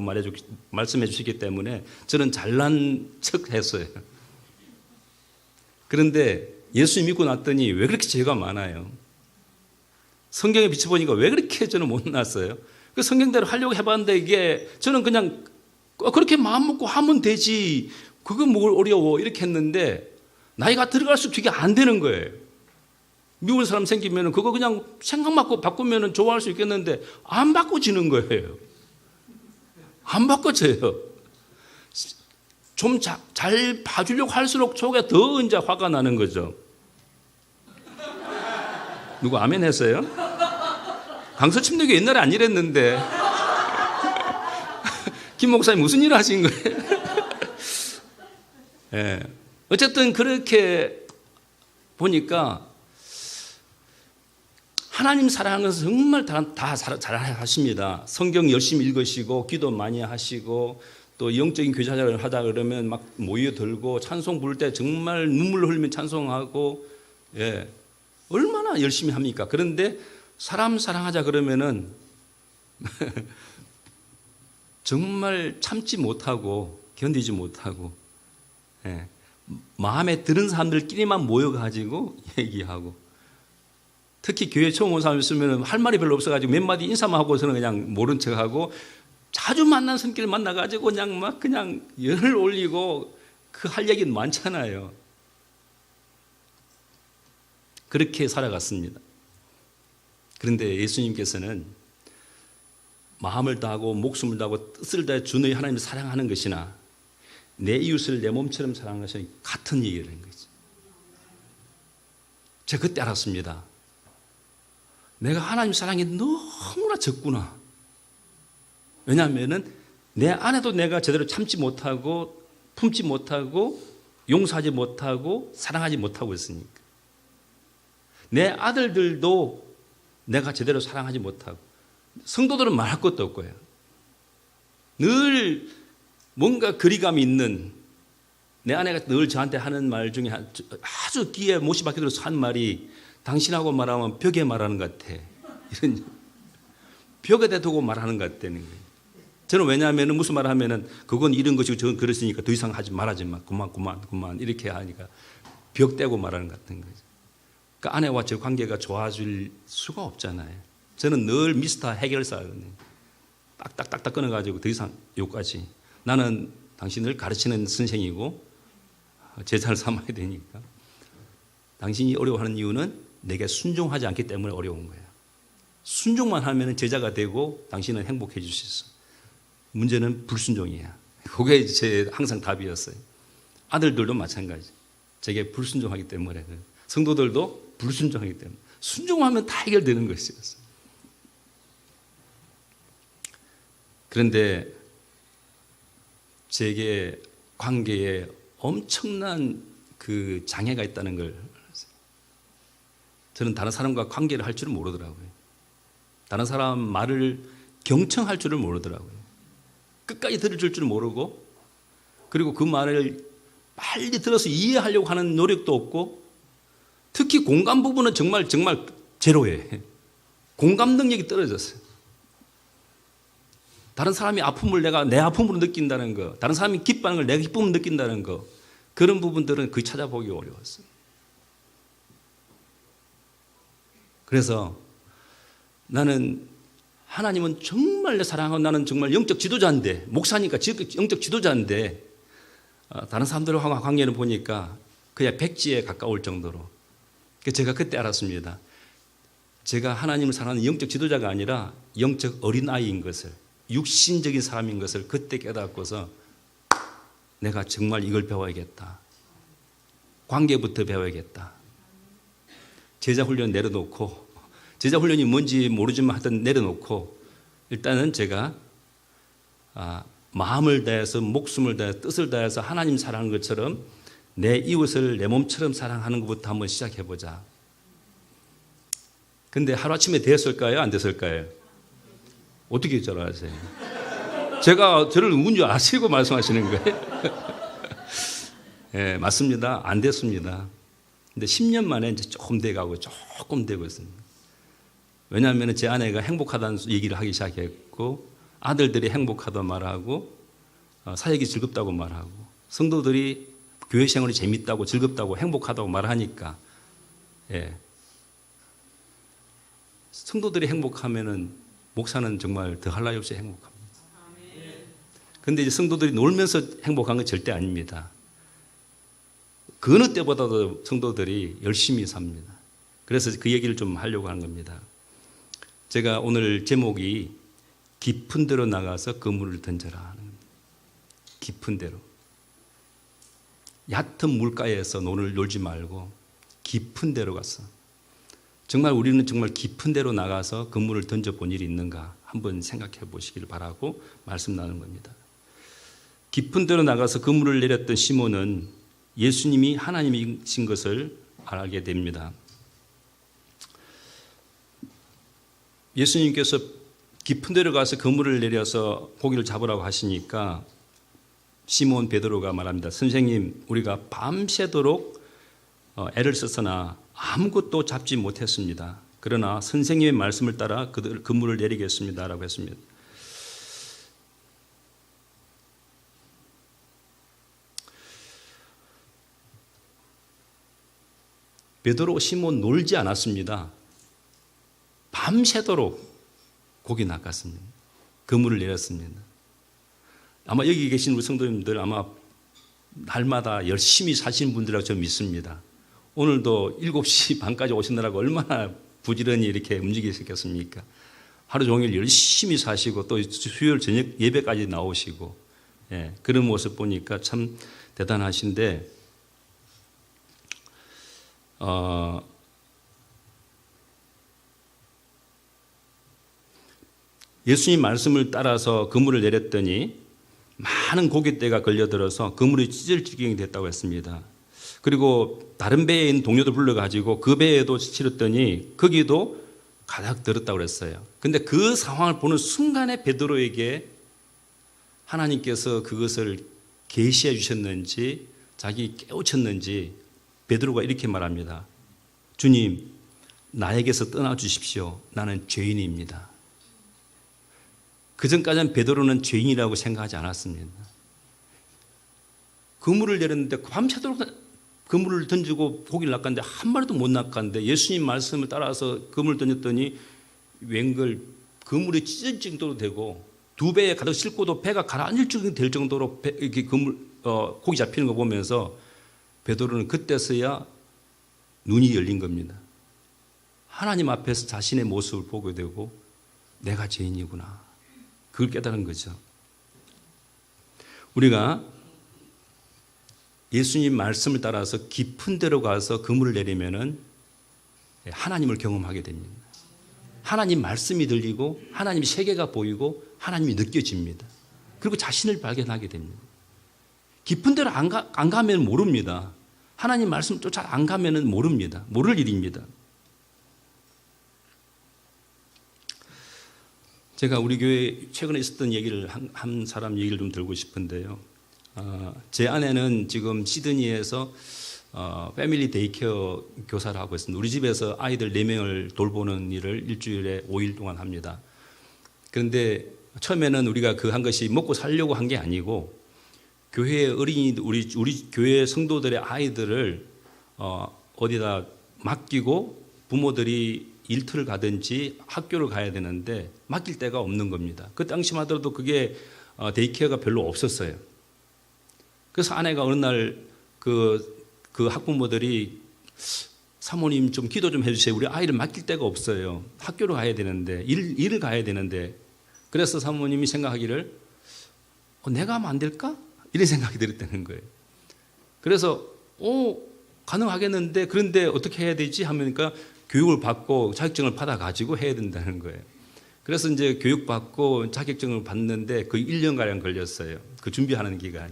말씀해 주시기 때문에 저는 잘난 척 했어요. 그런데 예수 믿고 났더니 왜 그렇게 죄가 많아요? 성경에 비춰보니까 왜 그렇게 저는 못났어요? 그 성경대로 하려고 해봤는데 이게 저는 그냥 그렇게 마음 먹고 하면 되지. 그건 뭘 어려워. 이렇게 했는데 나이가 들어갈수록 그게 안 되는 거예요. 미운 사람 생기면 그거 그냥 생각만 바꾸면 좋아할 수 있겠는데 안 바꿔지는 거예요. 안 바꿔져요. 좀 잘 봐주려고 할수록 속에 더 이제 화가 나는 거죠. 누구 아멘 했어요? 강서침례교 옛날에 안 이랬는데 김 목사님 무슨 일을 하신 거예요? 예. 어쨌든 그렇게 보니까 하나님 사랑하는 것은 정말 다 잘하십니다. 성경 열심히 읽으시고 기도 많이 하시고 또 영적인 교제를 하다 그러면 막 모여들고 찬송 부를 때 정말 눈물 흘리며 찬송하고, 예, 얼마나 열심히 합니까? 그런데 사람 사랑하자 그러면은 정말 참지 못하고 견디지 못하고, 예, 마음에 드는 사람들끼리만 모여가지고 얘기하고, 특히 교회 처음 온 사람 있으면 할 말이 별로 없어가지고 몇 마디 인사만 하고서는 그냥 모른 척하고, 자주 만난 손길 만나가지고 그냥 막 그냥 열을 올리고 그 할 얘기는 많잖아요. 그렇게 살아갔습니다. 그런데 예수님께서는 마음을 다하고 목숨을 다하고 뜻을 다해 주 너희 하나님을 사랑하는 것이나 내 이웃을 내 몸처럼 사랑하는 것이 같은 얘기를 한 거죠. 제가 그때 알았습니다. 내가 하나님 사랑이 너무나 적구나. 왜냐하면 내 안에도 내가 제대로 참지 못하고 품지 못하고 용서하지 못하고 사랑하지 못하고 있으니까. 내 아들들도 내가 제대로 사랑하지 못하고, 성도들은 말할 것도 없고요. 늘 뭔가 거리감이 있는, 내 아내가 늘 저한테 하는 말 중에 아주 귀에 못이 박혀 들어서 한 말이, 당신하고 말하면 벽에 말하는 것 같아. 이런, 벽에 대두고 말하는 것 같다는 거예요. 저는 왜냐하면 무슨 말을 하면은 그건 이런 것이고 저건 그렇으니까 더 이상 말하지 마. 그만 이렇게 하니까 벽 대고 말하는 것 같은 거죠. 그러니까 아내와 제 관계가 좋아질 수가 없잖아요. 저는 늘 미스터 해결사거든요. 딱딱딱딱 끊어가지고 더 이상 여기까지. 나는 당신을 가르치는 선생이고 제자를 삼아야 되니까. 당신이 어려워하는 이유는 내게 순종하지 않기 때문에 어려운 거예요. 순종만 하면 제자가 되고 당신은 행복해질 수 있어. 문제는 불순종이야. 그게 제 항상 답이었어요. 아들들도 마찬가지. 제게 불순종하기 때문에, 성도들도 불순종하기 때문에, 순종하면 다 해결되는 것이었어요. 그런데 제게 관계에 엄청난 그 장애가 있다는 걸 저는 다른 사람과 관계를 할 줄은 모르더라고요. 다른 사람 말을 경청할 줄을 모르더라고요. 끝까지 들어줄 줄 모르고, 그리고 그 말을 빨리 들어서 이해하려고 하는 노력도 없고, 특히 공감 부분은 정말 제로예요. 공감 능력이 떨어졌어요. 다른 사람이 아픔을 내가 내 아픔으로 느낀다는 거, 다른 사람이 기뻐하는 걸 내가 기쁨으로 느낀다는 거, 그런 부분들은 거의 찾아보기 어려웠어요. 그래서 나는 하나님은 정말 내 사랑하고, 나는 정말 영적 지도자인데, 목사니까 영적 지도자인데, 다른 사람들하고 관계를 보니까 그냥 백지에 가까울 정도로. 제가 그때 알았습니다. 제가 하나님을 사랑하는 영적 지도자가 아니라 영적 어린아이인 것을, 육신적인 사람인 것을 그때 깨닫고서 내가 정말 이걸 배워야겠다. 관계부터 배워야겠다. 제자 훈련 내려놓고, 제자 훈련이 뭔지 모르지만 하여튼 내려놓고, 일단은 제가 마음을 다해서 목숨을 다해서 뜻을 다해서 하나님 사랑하는 것처럼 내 이웃을 내 몸처럼 사랑하는 것부터 한번 시작해보자. 근데 하루아침에 됐을까요? 안 됐을까요? 어떻게 잘 아세요? 제가 저를 누군지 아시고 말씀하시는 거예요? 네, 맞습니다. 안 됐습니다. 근데 10년 만에 이제 조금 돼가고 조금 되고 있습니다. 왜냐하면 제 아내가 행복하다는 얘기를 하기 시작했고, 아들들이 행복하다고 말하고, 사역이 즐겁다고 말하고, 성도들이 교회 생활이 재밌다고 즐겁다고 행복하다고 말하니까, 예, 성도들이 행복하면은 목사는 정말 더할 나위 없이 행복합니다. 그런데 이제 성도들이 놀면서 행복한 건 절대 아닙니다. 그 어느 때보다도 성도들이 열심히 삽니다. 그래서 그 얘기를 좀 하려고 하는 겁니다. 제가 오늘 제목이 깊은 데로 나가서 그물을 던져라 하는 겁니다. 깊은 데로. 얕은 물가에서 놀지 말고 깊은 데로 가서, 정말 우리는 정말 깊은 데로 나가서 그물을 던져본 일이 있는가 한번 생각해 보시길 바라고 말씀 나눈 겁니다. 깊은 데로 나가서 그물을 내렸던 시몬은 예수님이 하나님이신 것을 알게 됩니다. 예수님께서 깊은 데로 가서 그물을 내려서 고기를 잡으라고 하시니까 시몬 베드로가 말합니다. 선생님, 우리가 밤새도록 애를 썼으나 아무것도 잡지 못했습니다. 그러나 선생님의 말씀을 따라 그물을 내리겠습니다 라고 했습니다. 베드로, 시몬 놀지 않았습니다. 밤새도록 고기 낚았습니다. 그물을 내렸습니다. 아마 여기 계신 우리 성도님들 아마 날마다 열심히 사시는 분들이라고 저는 믿습니다. 오늘도 7시 반까지 오시느라고 얼마나 부지런히 이렇게 움직이셨겠습니까? 하루 종일 열심히 사시고 또 수요일 저녁 예배까지 나오시고, 예, 그런 모습 보니까 참 대단하신데, 예수님 말씀을 따라서 그물을 내렸더니 많은 고깃대가 걸려들어서 그물이 찢을 지경이 됐다고 했습니다. 그리고 다른 배에 있는 동료도 불러가지고 그 배에도 실었더니 거기도 가득 들었다고 그랬어요. 근데 그 상황을 보는 순간에 베드로에게 하나님께서 그것을 계시해 주셨는지 자기 깨우쳤는지 베드로가 이렇게 말합니다. 주님, 나에게서 떠나 주십시오. 나는 죄인입니다. 그전까지는 베드로는 죄인이라고 생각하지 않았습니다. 그물을 내렸는데 밤새도록 그물을 던지고 고기를 낚았는데 한 마리도 못 낚았는데 예수님 말씀을 따라서 그물을 던졌더니 웬걸 그물이 찢어질 정도로 되고 두 배에 가득 싣고도 배가 가라앉을 정도 될 정도로 이렇게 고기 잡히는 거 보면서 베드로는 그때서야 눈이 열린 겁니다. 하나님 앞에서 자신의 모습을 보게 되고 내가 죄인이구나. 그걸 깨달은 거죠. 우리가 예수님 말씀을 따라서 깊은 데로 가서 그물을 내리면은 하나님을 경험하게 됩니다. 하나님 말씀이 들리고 하나님 세계가 보이고 하나님이 느껴집니다. 그리고 자신을 발견하게 됩니다. 깊은 데로 안 가면 모릅니다. 하나님 말씀 쫓아 안 가면은 모릅니다. 모를 일입니다. 제가 우리 교회 최근에 있었던 얘기를 한 사람 얘기를 좀 들고 싶은데요. 제 아내는 지금 시드니에서 패밀리 데이케어 교사를 하고 있습니다. 우리 집에서 아이들 4명을 돌보는 일을 일주일에 5일 동안 합니다. 그런데 처음에는 우리가 그 한 것이 먹고 살려고 한 게 아니고 교회의 어린이 우리 교회 성도들의 아이들을 어디다 맡기고 부모들이 일터를 가든지 학교를 가야 되는데 맡길 데가 없는 겁니다. 그 당시만 하더라도 그게 데이케어가 별로 없었어요. 그래서 아내가 어느 날 그 학부모들이 사모님 좀 기도 좀 해주세요. 우리 아이를 맡길 데가 없어요. 학교를 가야 되는데 일을 가야 되는데. 그래서 사모님이 생각하기를 내가 하면 안 될까? 이런 생각이 들었다는 거예요. 그래서 가능하겠는데 그런데 어떻게 해야 되지? 하니까 교육을 받고 자격증을 받아가지고 해야 된다는 거예요. 그래서 이제 교육받고 자격증을 받는데 거의 1년가량 걸렸어요. 그 준비하는 기간.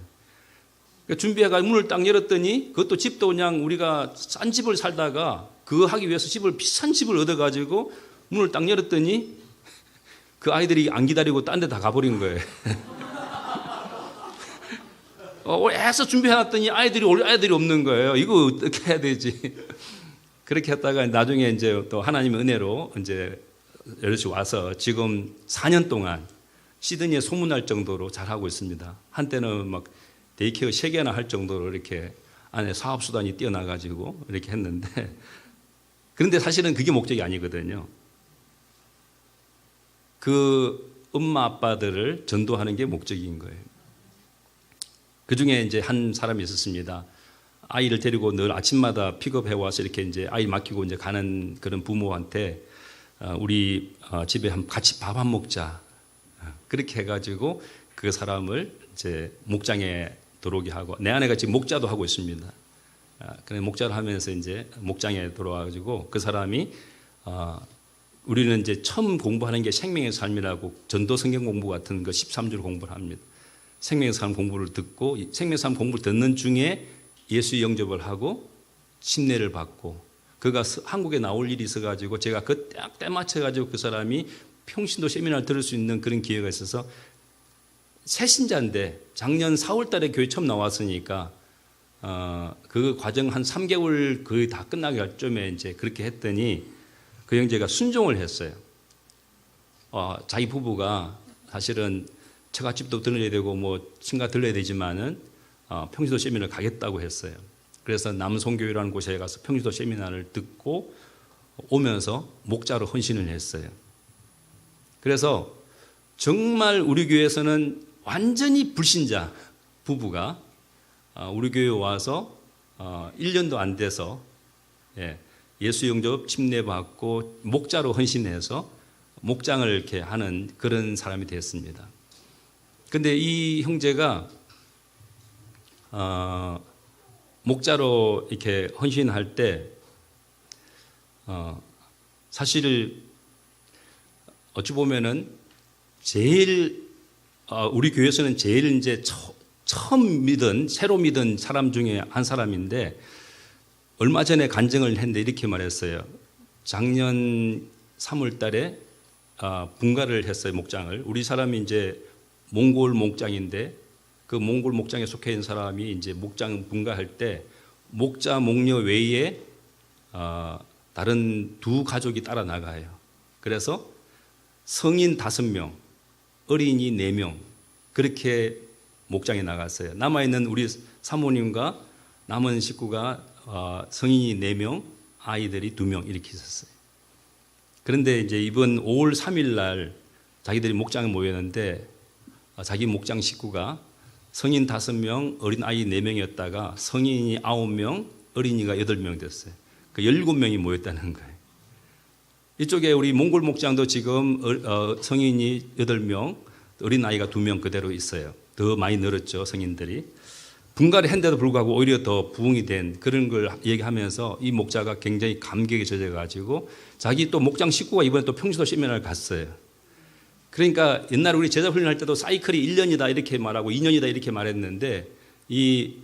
그러니까 준비해가 문을 딱 열었더니 그것도 집도 그냥 우리가 싼 집을 살다가 그거 하기 위해서 비싼 집을 얻어가지고 문을 딱 열었더니 그 아이들이 안 기다리고 딴 데 다 가버린 거예요. 애써 준비해놨더니 올 아이들이 없는 거예요. 이거 어떻게 해야 되지? 그렇게 했다가 나중에 이제 또 하나님의 은혜로 이제 여럿이 와서 지금 4년 동안 시드니에 소문날 정도로 잘하고 있습니다. 한때는 막 데이케어 3개나 할 정도로 이렇게 안에 사업수단이 뛰어나가지고 이렇게 했는데 그런데 사실은 그게 목적이 아니거든요. 그 엄마 아빠들을 전도하는 게 목적인 거예요. 그 중에 이제 한 사람이 있었습니다. 아이를 데리고 늘 아침마다 픽업해 와서 이렇게 이제 아이 맡기고 이제 가는 그런 부모한테 우리 집에 같이 밥 한 먹자. 그렇게 해가지고 그 사람을 이제 목장에 들어오게 하고, 내 아내가 지금 목자도 하고 있습니다. 그래 목자를 하면서 이제 목장에 들어와가지고 그 사람이 우리는 이제 처음 공부하는 게 생명의 삶이라고 전도 성경 공부 같은 거 13주를 공부를 합니다. 생명의 삶 공부를 듣고 생명의 삶 공부를 듣는 중에 예수 영접을 하고 침례를 받고, 그가 한국에 나올 일이 있어가지고 제가 그 때 맞춰가지고 그 사람이 평신도 세미나를 들을 수 있는 그런 기회가 있어서, 새신자인데 작년 4월 달에 교회 처음 나왔으니까 그 과정 한 3개월 거의 다 끝나게 할 쯤에 이제 그렇게 했더니 그 형제가 순종을 했어요. 자기 부부가 사실은 처갓집도 들려야 되고 뭐 친가 들려야 되지만은 평신도 세미나를 가겠다고 했어요. 그래서 남송교회라는 곳에 가서 평신도 세미나를 듣고 오면서 목자로 헌신을 했어요. 그래서 정말 우리 교회에서는 완전히 불신자 부부가 우리 교회에 와서 1년도 안 돼서 예수 영접 침례 받고 목자로 헌신해서 목장을 이렇게 하는 그런 사람이 됐습니다. 근데 이 형제가 목자로 이렇게 헌신할 때 사실 어찌 보면은 제일 우리 교회에서는 제일 이제 처음 믿은, 새로 믿은 사람 중에 한 사람인데, 얼마 전에 간증을 했는데 이렇게 말했어요. 작년 3월 달에 분가를 했어요, 목장을. 우리 사람이 이제 몽골 목장인데 그 몽골 목장에 속해 있는 사람이 이제 목장 분가할 때 목자, 목녀 외에 다른 두 가족이 따라 나가요. 그래서 성인 5명, 어린이 4명 그렇게 목장에 나갔어요. 남아있는 우리 사모님과 남은 식구가 성인이 4명, 아이들이 2명 이렇게 있었어요. 그런데 이제 이번 5월 3일 날 자기들이 목장에 모였는데 자기 목장 식구가 성인 5명, 어린 아이 4명이었다가 성인이 9명, 어린이가 8명 됐어요. 그 17명이 모였다는 거예요. 이쪽에 우리 몽골 목장도 지금 성인이 8명, 어린 아이가 2명 그대로 있어요. 더 많이 늘었죠, 성인들이. 분가를 했는데도 불구하고 오히려 더 부흥이 된 그런 걸 얘기하면서 이 목자가 굉장히 감격에 젖어가지고 자기 또 목장 식구가 이번에 또 평신도 세미나를 갔어요. 그러니까 옛날에 우리 제자 훈련할 때도 사이클이 1년이다 이렇게 말하고 2년이다 이렇게 말했는데, 이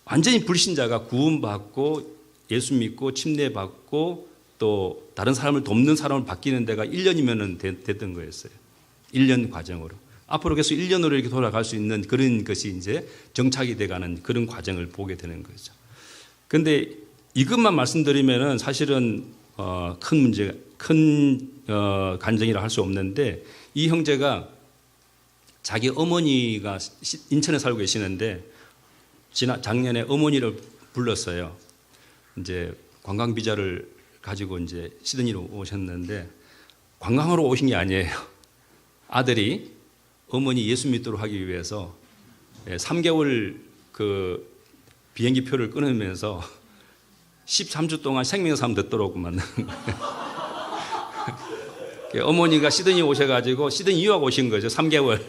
완전히 불신자가 구원받고 예수 믿고 침례 받고 또 다른 사람을 돕는 사람을 바뀌는 데가 1년이면 됐던 거였어요. 1년 과정으로. 앞으로 계속 1년으로 이렇게 돌아갈 수 있는 그런 것이 이제 정착이 돼가는 그런 과정을 보게 되는 거죠. 그런데 이것만 말씀드리면은 사실은 큰 문제, 큰 간증이라 할 수 없는데, 이 형제가 자기 어머니가 인천에 살고 계시는데 작년에 어머니를 불렀어요. 이제 관광 비자를 가지고 이제 시드니로 오셨는데 관광으로 오신 게 아니에요. 아들이 어머니 예수 믿도록 하기 위해서 3개월 그 비행기 표를 끊으면서 13주 동안 생명의 삶 듣도록 만든 거예요. 어머니가 시드니 오셔가지고 시드니 유학 오신 거죠. 3개월.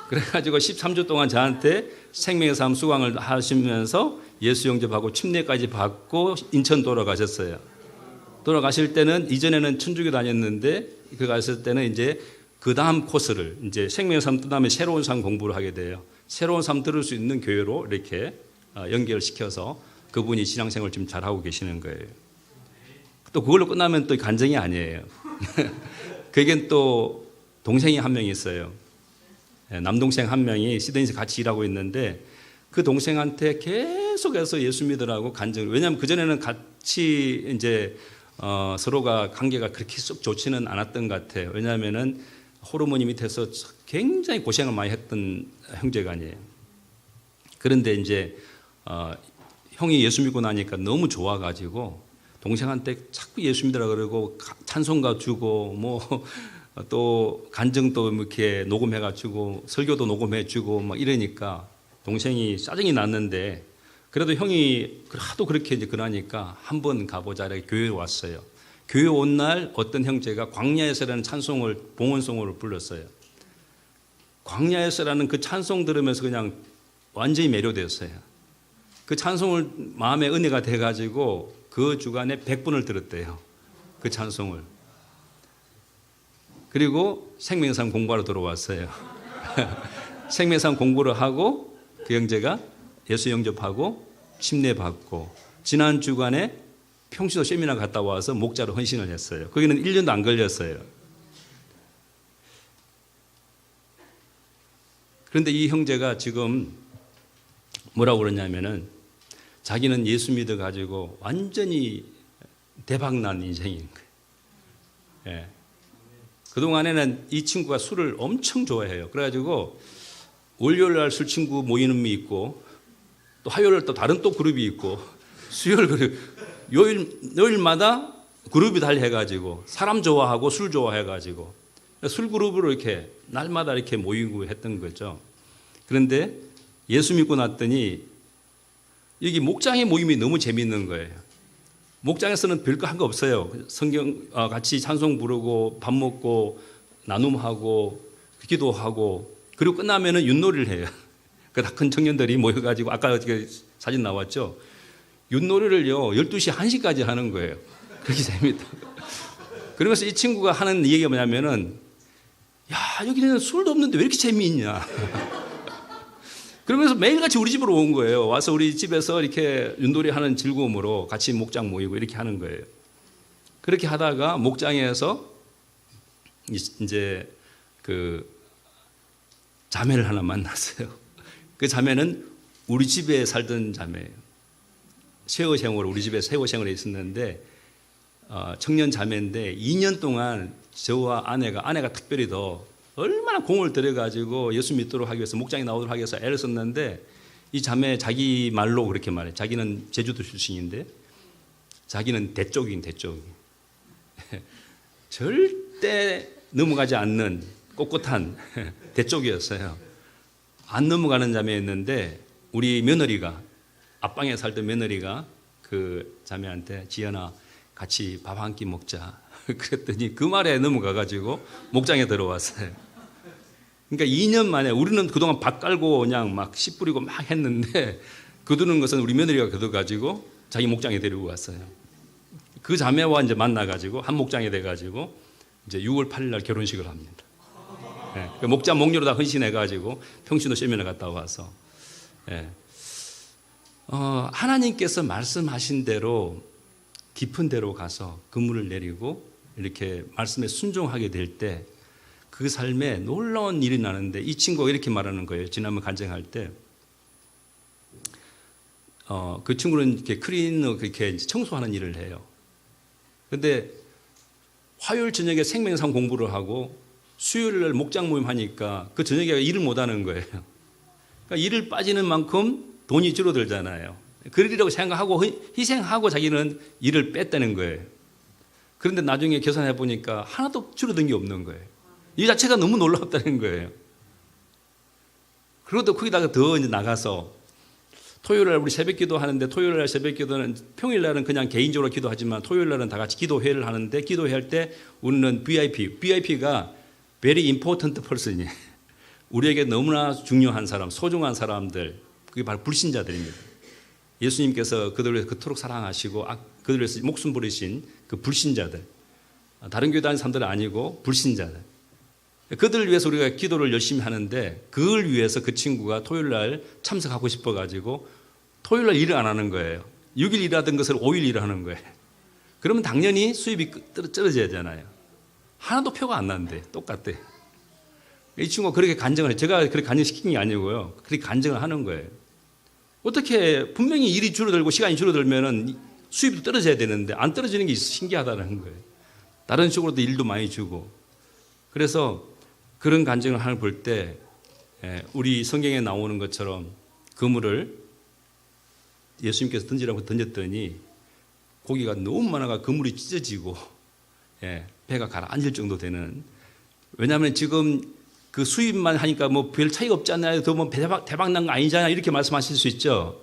그래가지고 13주 동안 저한테 생명의 삶 수강을 하시면서 예수 영접하고 침례까지 받고 인천 돌아가셨어요. 돌아가실 때는 이전에는 천주교 다녔는데 그 갔을 때는 이제 그 다음 코스를 이제 생명의 삶 다음에 새로운 삶 공부를 하게 돼요. 새로운 삶 들을 수 있는 교회로 이렇게 연결시켜서 그분이 신앙생활을 지금 잘하고 계시는 거예요. 또 그걸로 끝나면 또 간증이 아니에요. 그게 또 동생이 한 명이 있어요. 남동생 한 명이 시드니에서 같이 일하고 있는데 그 동생한테 계속해서 예수 믿으라고 간증을. 왜냐하면 그 전에는 같이 이제 서로가 관계가 그렇게 썩 좋지는 않았던 것 같아요. 왜냐하면은 호르몬이 밑에서 굉장히 고생을 많이 했던 형제간이에요. 그런데 이제 형이 예수 믿고 나니까 너무 좋아가지고 동생한테 자꾸 예수 믿으라 그러고 찬송가 주고 뭐 또 간증도 이렇게 녹음해가지고 설교도 녹음해주고 막 이러니까 동생이 짜증이 났는데 그래도 형이 하도 그렇게 이제 그러니까 한번 가보자 이렇게 교회에 왔어요. 교회 온 날 어떤 형제가 광야에서라는 찬송을 봉헌송을 불렀어요. 광야에서라는 그 찬송 들으면서 그냥 완전히 매료되었어요. 그 찬송을 마음에 은혜가 돼가지고 그 주간에 100분을 들었대요. 그 찬송을. 그리고 생명상 공부하러 들어왔어요. 생명상 공부를 하고 그 형제가 예수 영접하고 침례받고 지난 주간에 평시도 세미나 갔다 와서 목자로 헌신을 했어요. 거기는 1년도 안 걸렸어요. 그런데 이 형제가 지금 뭐라고 그러냐면은 자기는 예수 믿어가지고 완전히 대박난 인생인 거예요. 예. 그동안에는 이 친구가 술을 엄청 좋아해요. 그래가지고 월요일 날 술 친구 모이는 미 있고 또 화요일 또 다른 또 그룹이 있고 수요일 그룹 요일마다 그룹이 달해가지고 사람 좋아하고 술 좋아해가지고 술 그룹으로 이렇게 날마다 이렇게 모이고 했던 거죠. 그런데 예수 믿고 났더니 여기 목장의 모임이 너무 재밌는 거예요. 목장에서는 별거 한 거 없어요. 성경 같이 찬송 부르고 밥 먹고 나눔하고 기도하고 그리고 끝나면은 윷놀이를 해요. 그 다 큰 청년들이 모여가지고 아까 사진 나왔죠. 윷놀이를요 12시 1시까지 하는 거예요. 그렇게 재밌다. 그러면서 이 친구가 하는 얘기가 뭐냐면은 야 여기는 술도 없는데 왜 이렇게 재미있냐. 그러면서 매일같이 우리 집으로 온 거예요. 와서 우리 집에서 이렇게 윷놀이 하는 즐거움으로 같이 목장 모이고 이렇게 하는 거예요. 그렇게 하다가 목장에서 이제 그 자매를 하나 만났어요. 그 자매는 우리 집에 살던 자매예요. 쉐어생으로 우리 집에 쉐어생으로 있었는데 청년 자매인데 2년 동안 저와 아내가 특별히 더 얼마나 공을 들여가지고 예수 믿도록 하기 위해서 목장에 나오도록 하기 위해서 애를 썼는데 이 자매 자기 말로 그렇게 말해요. 자기는 제주도 출신인데 자기는 대쪽이긴 대쪽. 절대 넘어가지 않는 꼿꼿한 대쪽이었어요. 안 넘어가는 자매였는데 우리 며느리가 앞방에 살던 며느리가 그 자매한테 지연아 같이 밥 한 끼 먹자. 그랬더니 그 말에 넘어가가지고 목장에 들어왔어요. 그러니까 2년 만에 우리는 그동안 밥 깔고 그냥 막 씨 뿌리고 막 했는데 거두는 것은 우리 며느리가 거둬가지고 자기 목장에 데리고 왔어요. 그 자매와 이제 만나가지고 한 목장에 돼가지고 이제 6월 8일 날 결혼식을 합니다. 네. 목자 목료로 다 헌신해가지고 평신도 세미나 갔다 와서 네. 하나님께서 말씀하신 대로 깊은 데로 가서 그물을 내리고 이렇게 말씀에 순종하게 될 때 그 삶에 놀라운 일이 나는데 이 친구가 이렇게 말하는 거예요. 지난번 간증할 때 그 친구는 이렇게 클리너 그렇게 청소하는 일을 해요. 근데 화요일 저녁에 생명상 공부를 하고 수요일 날 목장 모임 하니까 그 저녁에 일을 못 하는 거예요. 그러니까 일을 빠지는 만큼 돈이 줄어들잖아요. 그러리라고 생각하고 희생하고 자기는 일을 뺐다는 거예요. 그런데 나중에 계산해 보니까 하나도 줄어든 게 없는 거예요. 이 자체가 너무 놀랍다는 거예요. 그리고 또 거기다가 더 이제 나가서 토요일 날 우리 새벽 기도 하는데 토요일 날 새벽 기도는 평일 날은 그냥 개인적으로 기도하지만 토요일 날은 다 같이 기도회를 하는데 기도회할 때 우리는 VIP가 very important person이에요. 우리에게 너무나 중요한 사람, 소중한 사람들, 그게 바로 불신자들입니다. 예수님께서 그들을 위해서 그토록 사랑하시고 그들을 위해서 목숨 버리신 그 불신자들, 다른 교회 다니는 사람들은 아니고 불신자들, 그들을 위해서 우리가 기도를 열심히 하는데 그걸 위해서 그 친구가 토요일 날 참석하고 싶어가지고 토요일 날 일을 안 하는 거예요. 6일 일하던 것을 5일 일하는 거예요. 그러면 당연히 수입이 떨어져야 되잖아요. 하나도 표가 안 나는데 똑같대. 이 친구가 그렇게 간증을 해요. 제가 그렇게 간증시킨 게 아니고요. 그렇게 간증을 하는 거예요. 어떻게 분명히 일이 줄어들고 시간이 줄어들면 수입이 떨어져야 되는데 안 떨어지는 게 신기하다는 거예요. 다른 쪽으로도 일도 많이 주고. 그래서 그런 간증을 하는 볼 때 우리 성경에 나오는 것처럼 그물을 예수님께서 던지라고 던졌더니 고기가 너무 많아가 그물이 찢어지고 배가 가라앉을 정도 되는. 왜냐하면 지금 그 수입만 하니까 뭐 별 차이가 없지 않나요? 더 뭐 대박 난 거 아니잖아요. 이렇게 말씀하실 수 있죠.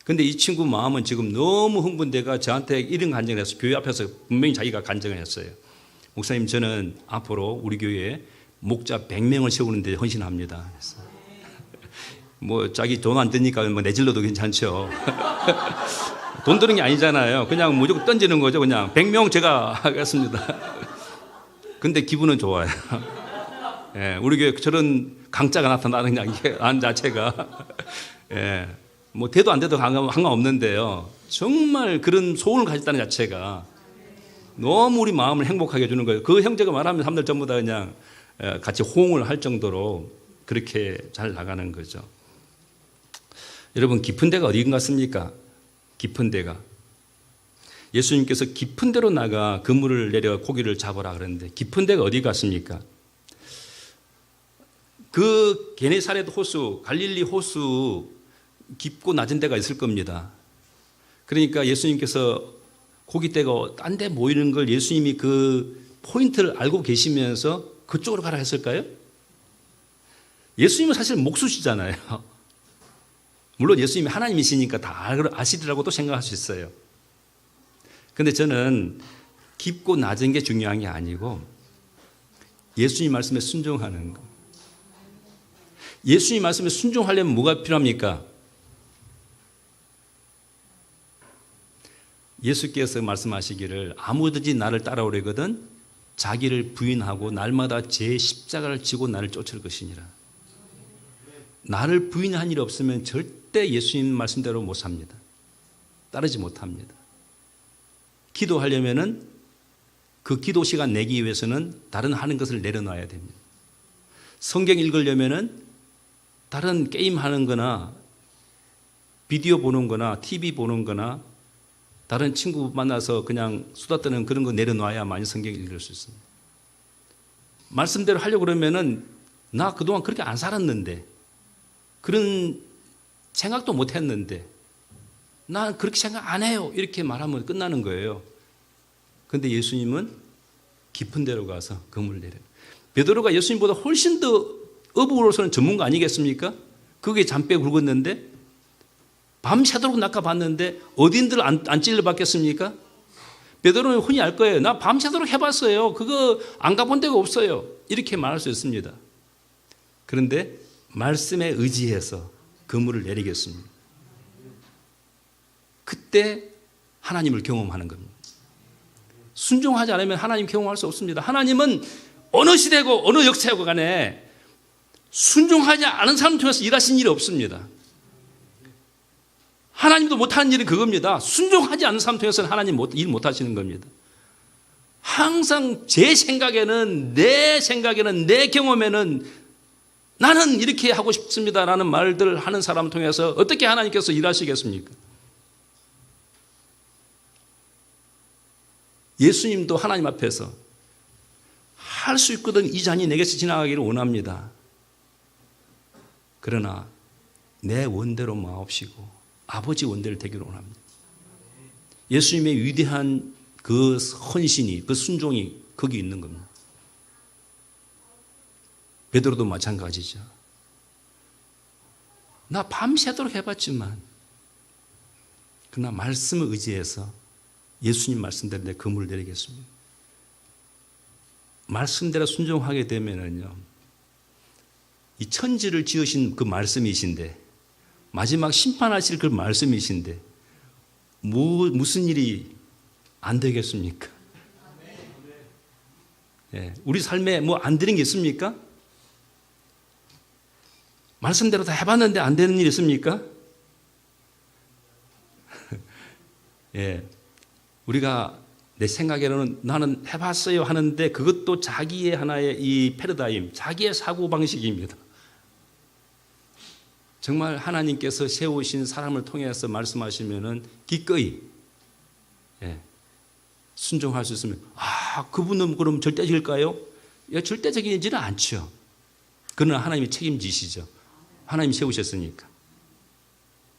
근데 이 친구 마음은 지금 너무 흥분돼가 저한테 이런 간증을 했어요. 교회 앞에서 분명히 자기가 간증을 했어요. 목사님, 저는 앞으로 우리 교회에 목자 100명을 세우는데 헌신합니다. 뭐 자기 돈 안 드니까 뭐 내질러도 괜찮죠. 돈 드는 게 아니잖아요. 그냥 무조건 던지는 거죠. 그냥 100명 제가 하겠습니다. 근데 기분은 좋아요. 예, 우리 교회 저런 강자가 나타나는 게 안 자체가 예, 뭐 돼도 안 돼도 상관없는데요. 정말 그런 소원을 가졌다는 자체가 너무 우리 마음을 행복하게 해주는 거예요. 그 형제가 말하면 사람들 전부 다 그냥 같이 호응을 할 정도로 그렇게 잘 나가는 거죠. 여러분, 깊은 데가 어디 같습니까? 깊은 데가. 예수님께서 깊은 데로 나가 그물을 내려 고기를 잡으라 그랬는데 깊은 데가 어디 같습니까? 그 게네사렛 호수, 갈릴리 호수 깊고 낮은 데가 있을 겁니다. 그러니까 예수님께서 고깃대가 딴 데 모이는 걸 예수님이 그 포인트를 알고 계시면서 그쪽으로 가라 했을까요? 예수님은 사실 목수시잖아요. 물론 예수님이 하나님이시니까 다 아시리라고도 생각할 수 있어요. 근데 저는 깊고 낮은 게 중요한 게 아니고 예수님 말씀에 순종하는 거. 예수님 말씀에 순종하려면 뭐가 필요합니까? 예수께서 말씀하시기를 아무든지 나를 따라오려거든 자기를 부인하고 날마다 제 십자가를 지고 나를 쫓을 것이니라. 나를 부인한 일이 없으면 절대 예수님 말씀대로 못 삽니다. 따르지 못합니다. 기도하려면은 그 기도 시간 내기 위해서는 다른 하는 것을 내려놔야 됩니다. 성경 읽으려면은 다른 게임 하는 거나 비디오 보는 거나 TV 보는 거나 다른 친구 만나서 그냥 수다 떠는 그런 거 내려놔야만 성경 읽을 수 있습니다. 말씀대로 하려고 그러면은 나 그동안 그렇게 안 살았는데 그런 생각도 못 했는데 난 그렇게 생각 안 해요. 이렇게 말하면 끝나는 거예요. 그런데 예수님은 깊은 데로 가서 그물을 내려요. 베드로가 예수님보다 훨씬 더 어부로서는 전문가 아니겠습니까? 그게 잠빼 굵었는데 밤새도록 낚아봤는데 어딘들 안 찔러봤겠습니까? 베드로는 흔히 알 거예요. 나 밤새도록 해봤어요. 그거 안 가본 데가 없어요. 이렇게 말할 수 있습니다. 그런데 말씀에 의지해서 그물을 내리겠습니다. 그때 하나님을 경험하는 겁니다. 순종하지 않으면 하나님 경험할 수 없습니다. 하나님은 어느 시대고 어느 역사고 간에 순종하지 않은 사람 통해서 일하신 일이 없습니다. 하나님도 못하는 일은 그겁니다. 순종하지 않는 사람 통해서는 하나님 일 못하시는 겁니다. 항상 제 생각에는 내 경험에는 나는 이렇게 하고 싶습니다라는 말들을 하는 사람 통해서 어떻게 하나님께서 일하시겠습니까? 예수님도 하나님 앞에서 할 수 있거든 이 잔이 내게서 지나가기를 원합니다. 그러나 내 원대로 마옵시고 아버지 원대로 되기를 원합니다. 예수님의 위대한 그 헌신이, 그 순종이 거기 있는 겁니다. 베드로도 마찬가지죠. 나 밤새도록 해봤지만 그러나 말씀을 의지해서 예수님 말씀대로 내 그물을 내리겠습니다. 말씀대로 순종하게 되면은요, 이 천지를 지으신 그 말씀이신데 마지막 심판하실 그 말씀이신데 무슨 일이 안 되겠습니까? 예, 우리 삶에 뭐 안 되는 게 있습니까? 말씀대로 다 해봤는데 안 되는 일 있습니까? 예, 우리가 내 생각에는 나는 해봤어요 하는데 그것도 자기의 하나의 이 패러다임, 자기의 사고방식입니다. 정말 하나님께서 세우신 사람을 통해서 말씀하시면은 기꺼이 순종할 수 있으면 그분은 그럼 절대적일까요? 절대적이지는 않죠. 그러나 하나님이 책임지시죠. 하나님이 세우셨으니까.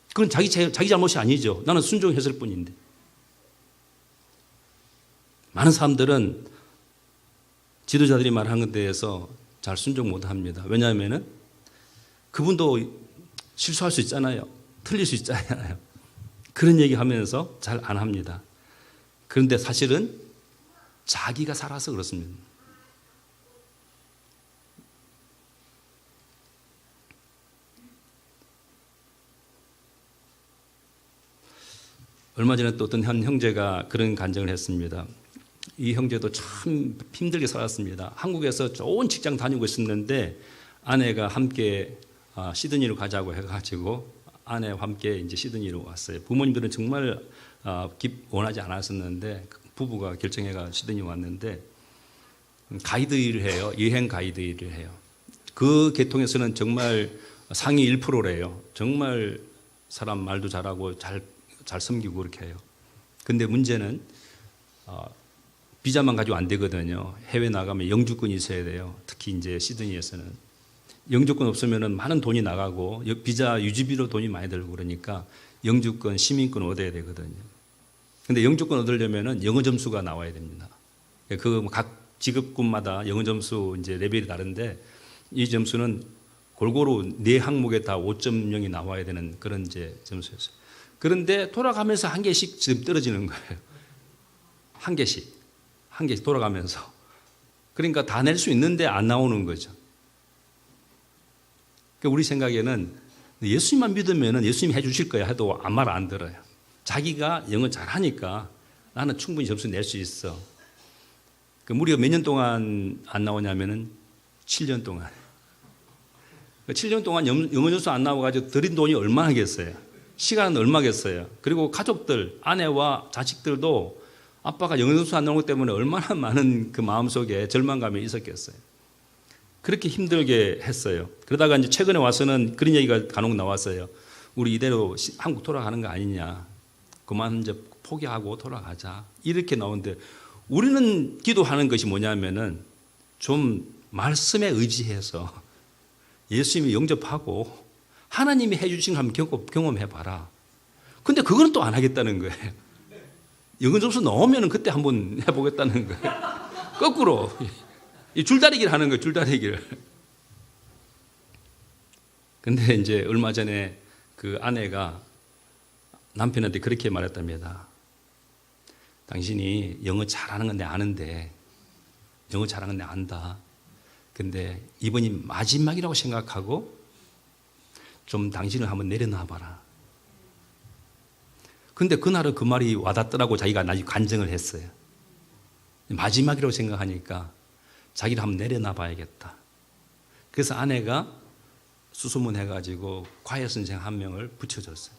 그건 자기 잘못이 아니죠. 나는 순종했을 뿐인데. 많은 사람들은 지도자들이 말하는 것에 대해서 잘 순종 못합니다. 왜냐하면 그분도 실수할 수 있잖아요. 틀릴 수 있잖아요. 그런 얘기하면서 잘 안 합니다. 그런데 사실은 자기가 살아서 그렇습니다. 얼마 전에 또 어떤 한 형제가 그런 간증을 했습니다. 이 형제도 참 힘들게 살았습니다. 한국에서 좋은 직장 다니고 있었는데 아내가 함께 시드니로 가자고 해가지고 아내와 함께 이제 시드니로 왔어요. 부모님들은 정말 원하지 않았었는데 부부가 결정해가 시드니 왔는데 가이드 일을 해요. 여행 가이드 일을 해요. 그 계통에서는 정말 상위 1%래요. 정말 사람 말도 잘하고 잘 섬기고 그렇게 해요. 근데 문제는 비자만 가지고 안 되거든요. 해외 나가면 영주권이 있어야 돼요. 특히 이제 시드니에서는 영주권 없으면은 많은 돈이 나가고 비자 유지비로 돈이 많이 들고 그러니까 영주권, 시민권 얻어야 되거든요. 근데 영주권 얻으려면은 영어 점수가 나와야 됩니다. 그 각 직업군마다 영어 점수 이제 레벨이 다른데 이 점수는 골고루 네 항목에 다 5.0이 나와야 되는 그런 이제 점수였어요. 그런데 돌아가면서 한 개씩 지금 떨어지는 거예요. 한 개씩 돌아가면서. 그러니까 다 낼 수 있는데 안 나오는 거죠. 그러니까 우리 생각에는 예수님만 믿으면 예수님이 해주실 거야 해도 아무 말 안 들어요. 자기가 영어 잘하니까 나는 충분히 점수 낼 수 있어. 우리가 몇 년 동안 안 나오냐면은 7년 동안. 7년 동안 영어 점수 안 나와가지고 들인 돈이 얼마나겠어요? 시간은 얼마겠어요? 그리고 가족들, 아내와 자식들도 아빠가 영어 점수 안 나온 것 때문에 얼마나 많은 그 마음속에 절망감이 있었겠어요. 그렇게 힘들게 했어요. 그러다가 이제 최근에 와서는 그런 얘기가 간혹 나왔어요. 우리 이대로 한국 돌아가는 거 아니냐. 그만 이제 포기하고 돌아가자. 이렇게 나오는데 우리는 기도하는 것이 뭐냐면은 좀 말씀에 의지해서 예수님이 영접하고 하나님이 해주신 거 한번 경험해봐라. 근데 그거는 또 안 하겠다는 거예요. 영어 점수 나오면은 그때 한번 해보겠다는 거예요. 거꾸로. 이 줄다리기를 하는 거예요, 줄다리기를. 근데 이제 얼마 전에 그 아내가 남편한테 그렇게 말했답니다. 당신이 영어 잘하는 건 내 아는데, 영어 잘하는 건 내 안다. 근데 이번이 마지막이라고 생각하고 좀 당신을 한번 내려놔 봐라. 근데 그날은 그 말이 와닿더라고 자기가 나중에 간증을 했어요. 마지막이라고 생각하니까 자기를 한번 내려놔 봐야겠다. 그래서 아내가 수소문해가지고 과외 선생 한 명을 붙여줬어요.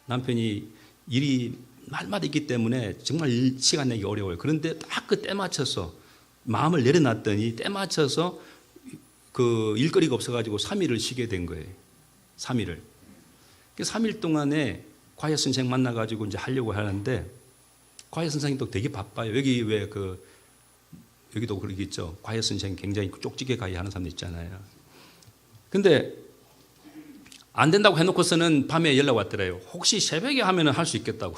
남편이 일이 날마다 있기 때문에 정말 시간 내기 어려워요. 그런데 딱 그 때 맞춰서 마음을 내려놨더니 때 맞춰서 그 일거리가 없어가지고 3일을 쉬게 된 거예요. 3일을. 3일 동안에 과외 선생 만나가지고 이제 하려고 하는데 과외 선생님도 되게 바빠요. 여기 왜 여기도 그러기 있죠. 과외 선생 굉장히 쪽지게 가야 하는 사람도 있잖아요. 근데 안 된다고 해놓고서는 밤에 연락 왔더래요. 혹시 새벽에 하면은 할 수 있겠다고.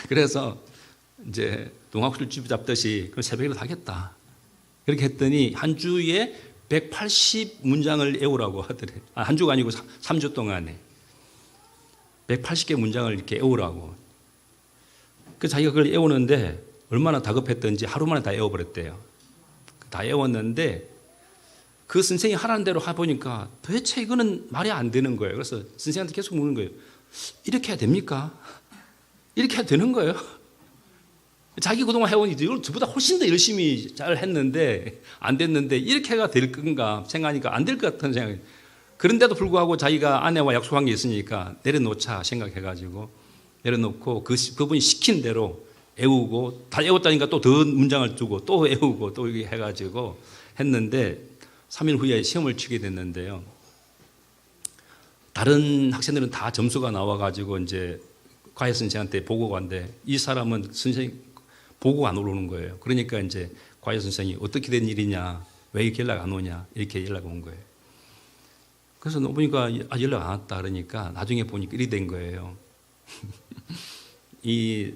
그래서 이제 동학술집 잡듯이 그럼 새벽에도 하겠다. 그렇게 했더니 한 주에 180문장을 외우라고 하더래요. 한 주가 아니고 3주 동안에 180개 문장을 이렇게 외우라고. 그 자기가 그걸 외우는데 얼마나 다급했던지 하루 만에 다 외워버렸대요. 다 외웠는데 그 선생님이 하라는 대로 해보니까 도대체 이거는 말이 안 되는 거예요. 그래서 선생님한테 계속 묻는 거예요. 이렇게 해야 됩니까? 이렇게 해야 되는 거예요? 자기 그동안 해온 이걸 저보다 훨씬 더 열심히 잘 했는데 안 됐는데 이렇게 해가 될 건가 생각하니까 안 될 것 같은 생각이. 그런데도 불구하고 자기가 아내와 약속한 게 있으니까 내려놓자 생각해가지고 내려놓고 그분이 시킨 대로 외우고 다 외웠다니까 또 더 문장을 주고 또 외우고 또 이렇게 해가지고 했는데 3일 후에 시험을 치게 됐는데요. 다른 학생들은 다 점수가 나와가지고 이제 과외 선생한테 보고가 왔는데 이 사람은 선생님 보고가 안 오르는 거예요. 그러니까 이제 과외 선생이 어떻게 된 일이냐, 왜 이렇게 연락 안 오냐 이렇게 연락 온 거예요. 그래서 보니까 연락 안 왔다 그러니까 나중에 보니까 이리 된 거예요. 이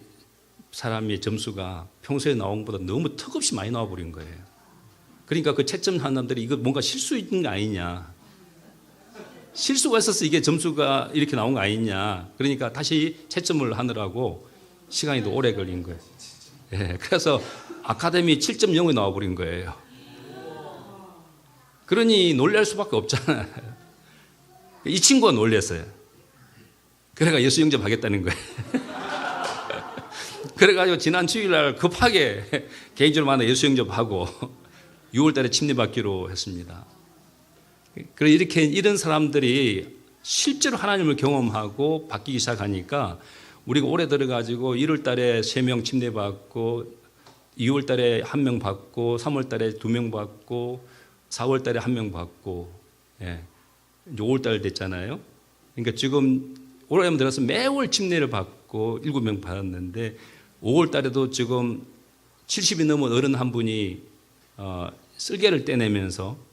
사람의 점수가 평소에 나온 것보다 너무 턱없이 많이 나와버린 거예요. 그러니까 그 채점한 사람들이 이거 뭔가 실수 있는 거 아니냐 실수가 있어서 이게 점수가 이렇게 나온 거 아니냐. 그러니까 다시 채점을 하느라고 시간이 더 오래 걸린 거예요. 예, 그래서 아카데미 7.0이 나와버린 거예요. 그러니 놀랄 수밖에 없잖아요. 이 친구가 놀랐어요. 그래가 예수 영접하겠다는 거예요. 그래가지고 지난 주일날 급하게 개인적으로 만나 예수 영접하고 6월 달에 침례받기로 했습니다. 그래 이렇게 이런 사람들이 실제로 하나님을 경험하고 바뀌기 시작하니까 우리가 올해 들어가지고 1월 달에 3명 침례받고 2월 달에 1명 받고 3월 달에 2명 받고 4월 달에 1명 받고 예. 이제 5월 달 됐잖아요. 그러니까 지금 올해 들어서 매월 침례를 받고 7명 받았는데 5월 달에도 지금 70이 넘은 어른 한 분이 쓸개를 떼내면서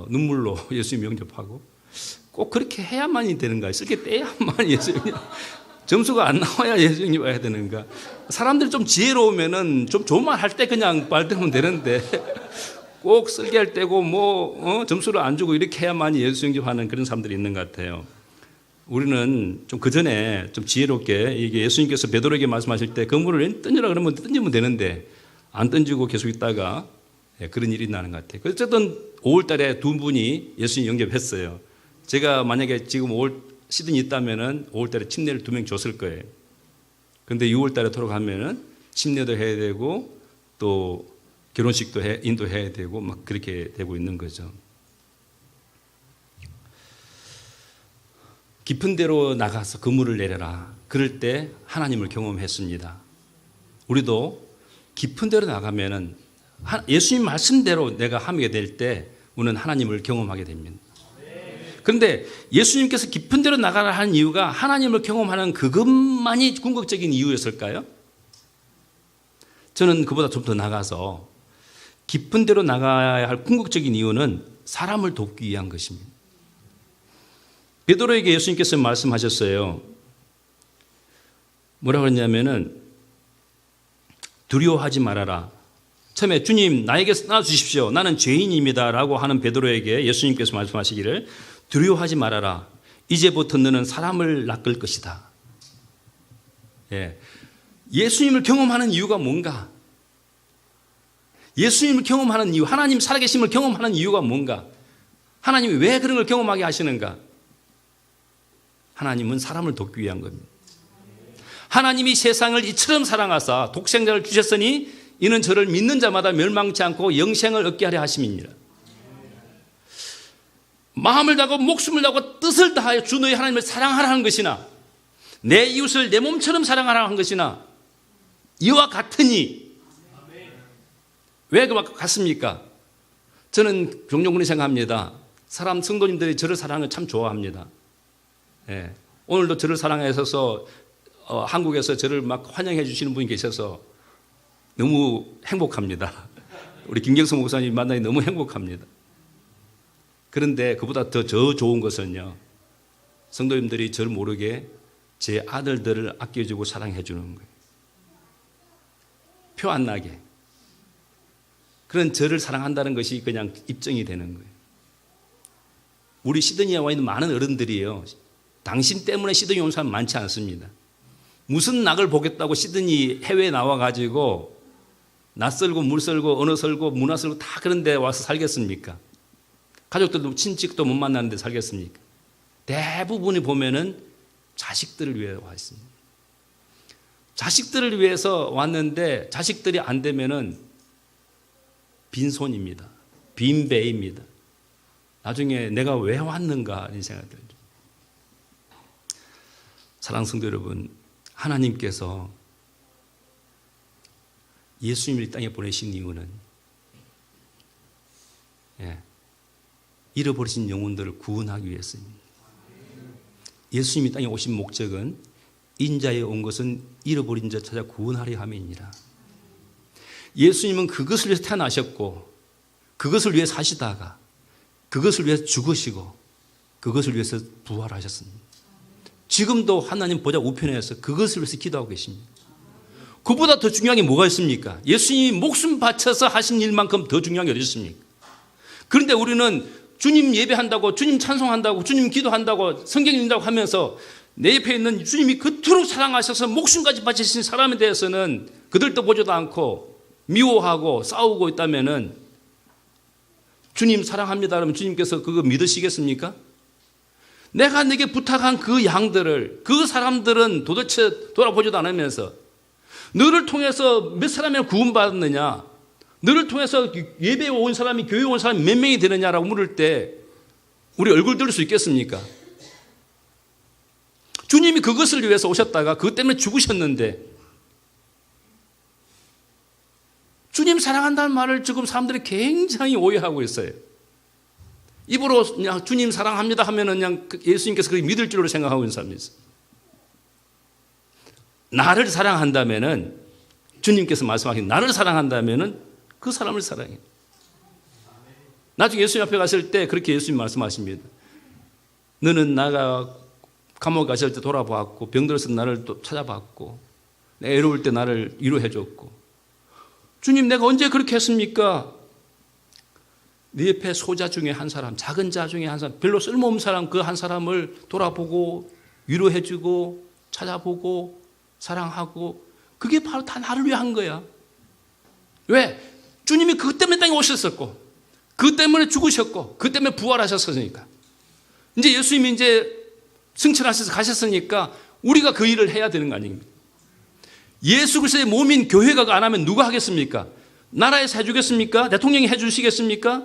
눈물로 예수님 영접하고 꼭 그렇게 해야만이 되는가? 쓸개 떼야만 예수님 점수가 안 나와야 예수 영접해야 되는가? 사람들 좀 지혜로우면은 좀 좋은 말 할 때 그냥 발대면 되는데 꼭 쓸개를 떼고 점수를 안 주고 이렇게 해야만이 예수 영접하는 그런 사람들이 있는 것 같아요. 우리는 좀 그 전에 좀 지혜롭게 이게 예수님께서 베드로에게 말씀하실 때 그물을 던지라 그러면 던지면 되는데 안 던지고 계속 있다가 그런 일이 나는 것 같아요. 어쨌든 5월 달에 두 분이 예수님 영접했어요. 제가 만약에 지금 5월 시즌이 있다면은 5월 달에 침례를 2명 줬을 거예요. 그런데 6월 달에 돌아가면은 침례도 해야 되고 또 결혼식도 인도해야 되고 막 그렇게 되고 있는 거죠. 깊은 데로 나가서 그물을 내려라. 그럴 때 하나님을 경험했습니다. 우리도 깊은 데로 나가면은 예수님 말씀대로 내가 하게 될 때 우리는 하나님을 경험하게 됩니다. 그런데 예수님께서 깊은 데로 나가라 하는 이유가 하나님을 경험하는 그것만이 궁극적인 이유였을까요? 저는 그보다 좀 더 나가서 깊은 데로 나가야 할 궁극적인 이유는 사람을 돕기 위한 것입니다. 베드로에게 예수님께서 말씀하셨어요. 뭐라고 했냐면은 두려워하지 말아라. 처음에 주님 나에게서 떠나주십시오. 나는 죄인입니다. 라고 하는 베드로에게 예수님께서 말씀하시기를 두려워하지 말아라. 이제부터 너는 사람을 낚을 것이다. 예. 예수님을 경험하는 이유가 뭔가? 예수님을 경험하는 이유, 하나님 살아계심을 경험하는 이유가 뭔가? 하나님이 왜 그런 걸 경험하게 하시는가? 하나님은 사람을 돕기 위한 겁니다. 하나님이 세상을 이처럼 사랑하사 독생자를 주셨으니 이는 저를 믿는 자마다 멸망치 않고 영생을 얻게 하려 하심이니라. 마음을 다하고 목숨을 다하고 뜻을 다하여 주 너희 하나님을 사랑하라는 것이나 내 이웃을 내 몸처럼 사랑하라는 것이나 이와 같으니. 왜 같습니까? 저는 종종 그런 생각합니다. 성도님들이 저를 사랑하는 걸 참 좋아합니다. 예. 오늘도 저를 사랑하셔서 한국에서 저를 막 환영해 주시는 분이 계셔서 너무 행복합니다. 우리 김경성 목사님 만나니 너무 행복합니다. 그런데 그보다 더 좋은 것은요, 성도님들이 저를 모르게 제 아들들을 아껴주고 사랑해 주는 거예요. 표 안 나게. 그런 저를 사랑한다는 것이 그냥 입증이 되는 거예요. 우리 시드니에 와 있는 많은 어른들이에요. 당신 때문에 시드니 온 사람 많지 않습니다. 무슨 낙을 보겠다고 시드니 해외에 나와가지고 낯설고 물설고 언어 설고 문화 설고 다 그런 데 와서 살겠습니까? 가족들도 친척도 못 만나는데 살겠습니까? 대부분이 보면은 자식들을 위해 와 있습니다. 자식들을 위해서 왔는데 자식들이 안 되면은 빈손입니다. 빈배입니다. 나중에 내가 왜 왔는가 이런 생각이 들죠. 사랑하는 성도 여러분, 하나님께서 예수님을 이 땅에 보내신 이유는 잃어버리신 영혼들을 구원하기 위해서입니다. 예수님이 땅에 오신 목적은 인자에 온 것은 잃어버린 자 찾아 구원하려 함이니라. 예수님은 그것을 위해서 태어나셨고 그것을 위해 사시다가 그것을 위해서 죽으시고 그것을 위해서 부활하셨습니다. 지금도 하나님 보좌 우편에서 그것을 위해서 기도하고 계십니다. 그보다 더 중요한 게 뭐가 있습니까? 예수님이 목숨 바쳐서 하신 일만큼 더 중요한 게 어디 있습니까? 그런데 우리는 주님 예배한다고, 주님 찬송한다고, 주님 기도한다고, 성경 읽는다고 하면서 내 옆에 있는 주님이 그토록 사랑하셔서 목숨까지 바치신 사람에 대해서는 그들도 보지도 않고 미워하고 싸우고 있다면은 주님 사랑합니다 그러면 주님께서 그거 믿으시겠습니까? 내가 내게 부탁한 그 양들을, 그 사람들은 도대체 돌아보지도 않으면서 너를 통해서 몇 사람이 구원받았느냐, 너를 통해서 예배에 온 사람이, 교회에 온 사람이 몇 명이 되느냐라고 물을 때 우리 얼굴 들을 수 있겠습니까? 주님이 그것을 위해서 오셨다가 그것 때문에 죽으셨는데 주님 사랑한다는 말을 지금 사람들이 굉장히 오해하고 있어요. 입으로 그냥 주님 사랑합니다 하면은 그냥 예수님께서 그렇게 믿을 줄로 생각하고 있는 사람이 있어요. 나를 사랑한다면은 주님께서 말씀하신 나를 사랑한다면은 그 사람을 사랑해. 나중에 예수님 앞에 갔을 때 그렇게 예수님 말씀하십니다. 너는 나가 감옥 가실 때 돌아보았고 병들었을 때 나를 또 찾아봤고 애로울 때 나를 위로해줬고 주님 내가 언제 그렇게 했습니까? 네 옆에 소자 중에 한 사람, 작은 자 중에 한 사람, 별로 쓸모없는 사람 그 한 사람을 돌아보고 위로해주고 찾아보고 사랑하고 그게 바로 다 나를 위한 거야. 왜? 주님이 그것 때문에 땅에 오셨었고 그것 때문에 죽으셨고 그것 때문에 부활하셨으니까 이제 예수님이 이제 승천하셔서 가셨으니까 우리가 그 일을 해야 되는 거 아닙니까? 예수 그리스도의 몸인 교회가 안 하면 누가 하겠습니까? 나라에서 해주겠습니까? 대통령이 해주시겠습니까?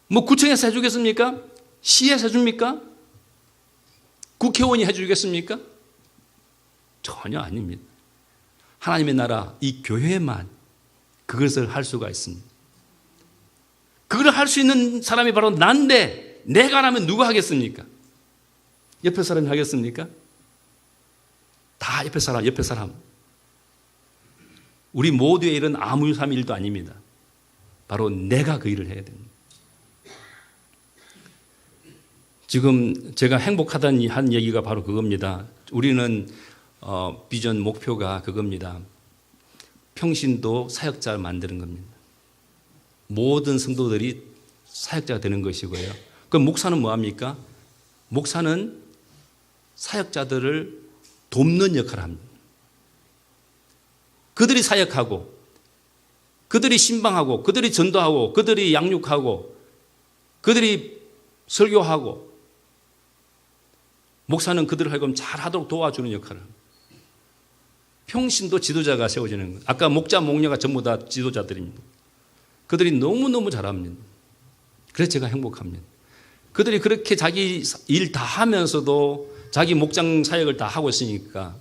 뭐 구청에서 해주겠습니까? 시에서 해줍니까? 국회의원이 해주겠습니까? 전혀 아닙니다. 하나님의 나라, 이 교회만 그것을 할 수가 있습니다. 그걸 할 수 있는 사람이 바로 난데 내가 안 하면 누가 하겠습니까? 옆에 사람이 하겠습니까? 다 옆에 사람. 우리 모두의 일은 아무 사람 일도 아닙니다. 바로 내가 그 일을 해야 됩니다. 지금 제가 행복하다는 한 얘기가 바로 그겁니다. 우리는 비전 목표가 그겁니다. 평신도 사역자를 만드는 겁니다. 모든 성도들이 사역자가 되는 것이고요. 그럼 목사는 뭐합니까? 목사는 사역자들을 돕는 역할을 합니다. 그들이 사역하고 그들이 신방하고 그들이 전도하고 그들이 양육하고 그들이 설교하고 목사는 그들을 하여금 잘하도록 도와주는 역할을 합니다. 평신도 지도자가 세워지는 거예요. 아까 목자, 목녀가 전부 다 지도자들입니다. 그들이 너무너무 잘합니다. 그래서 제가 행복합니다. 그들이 그렇게 자기 일 다 하면서도 자기 목장 사역을 다 하고 있으니까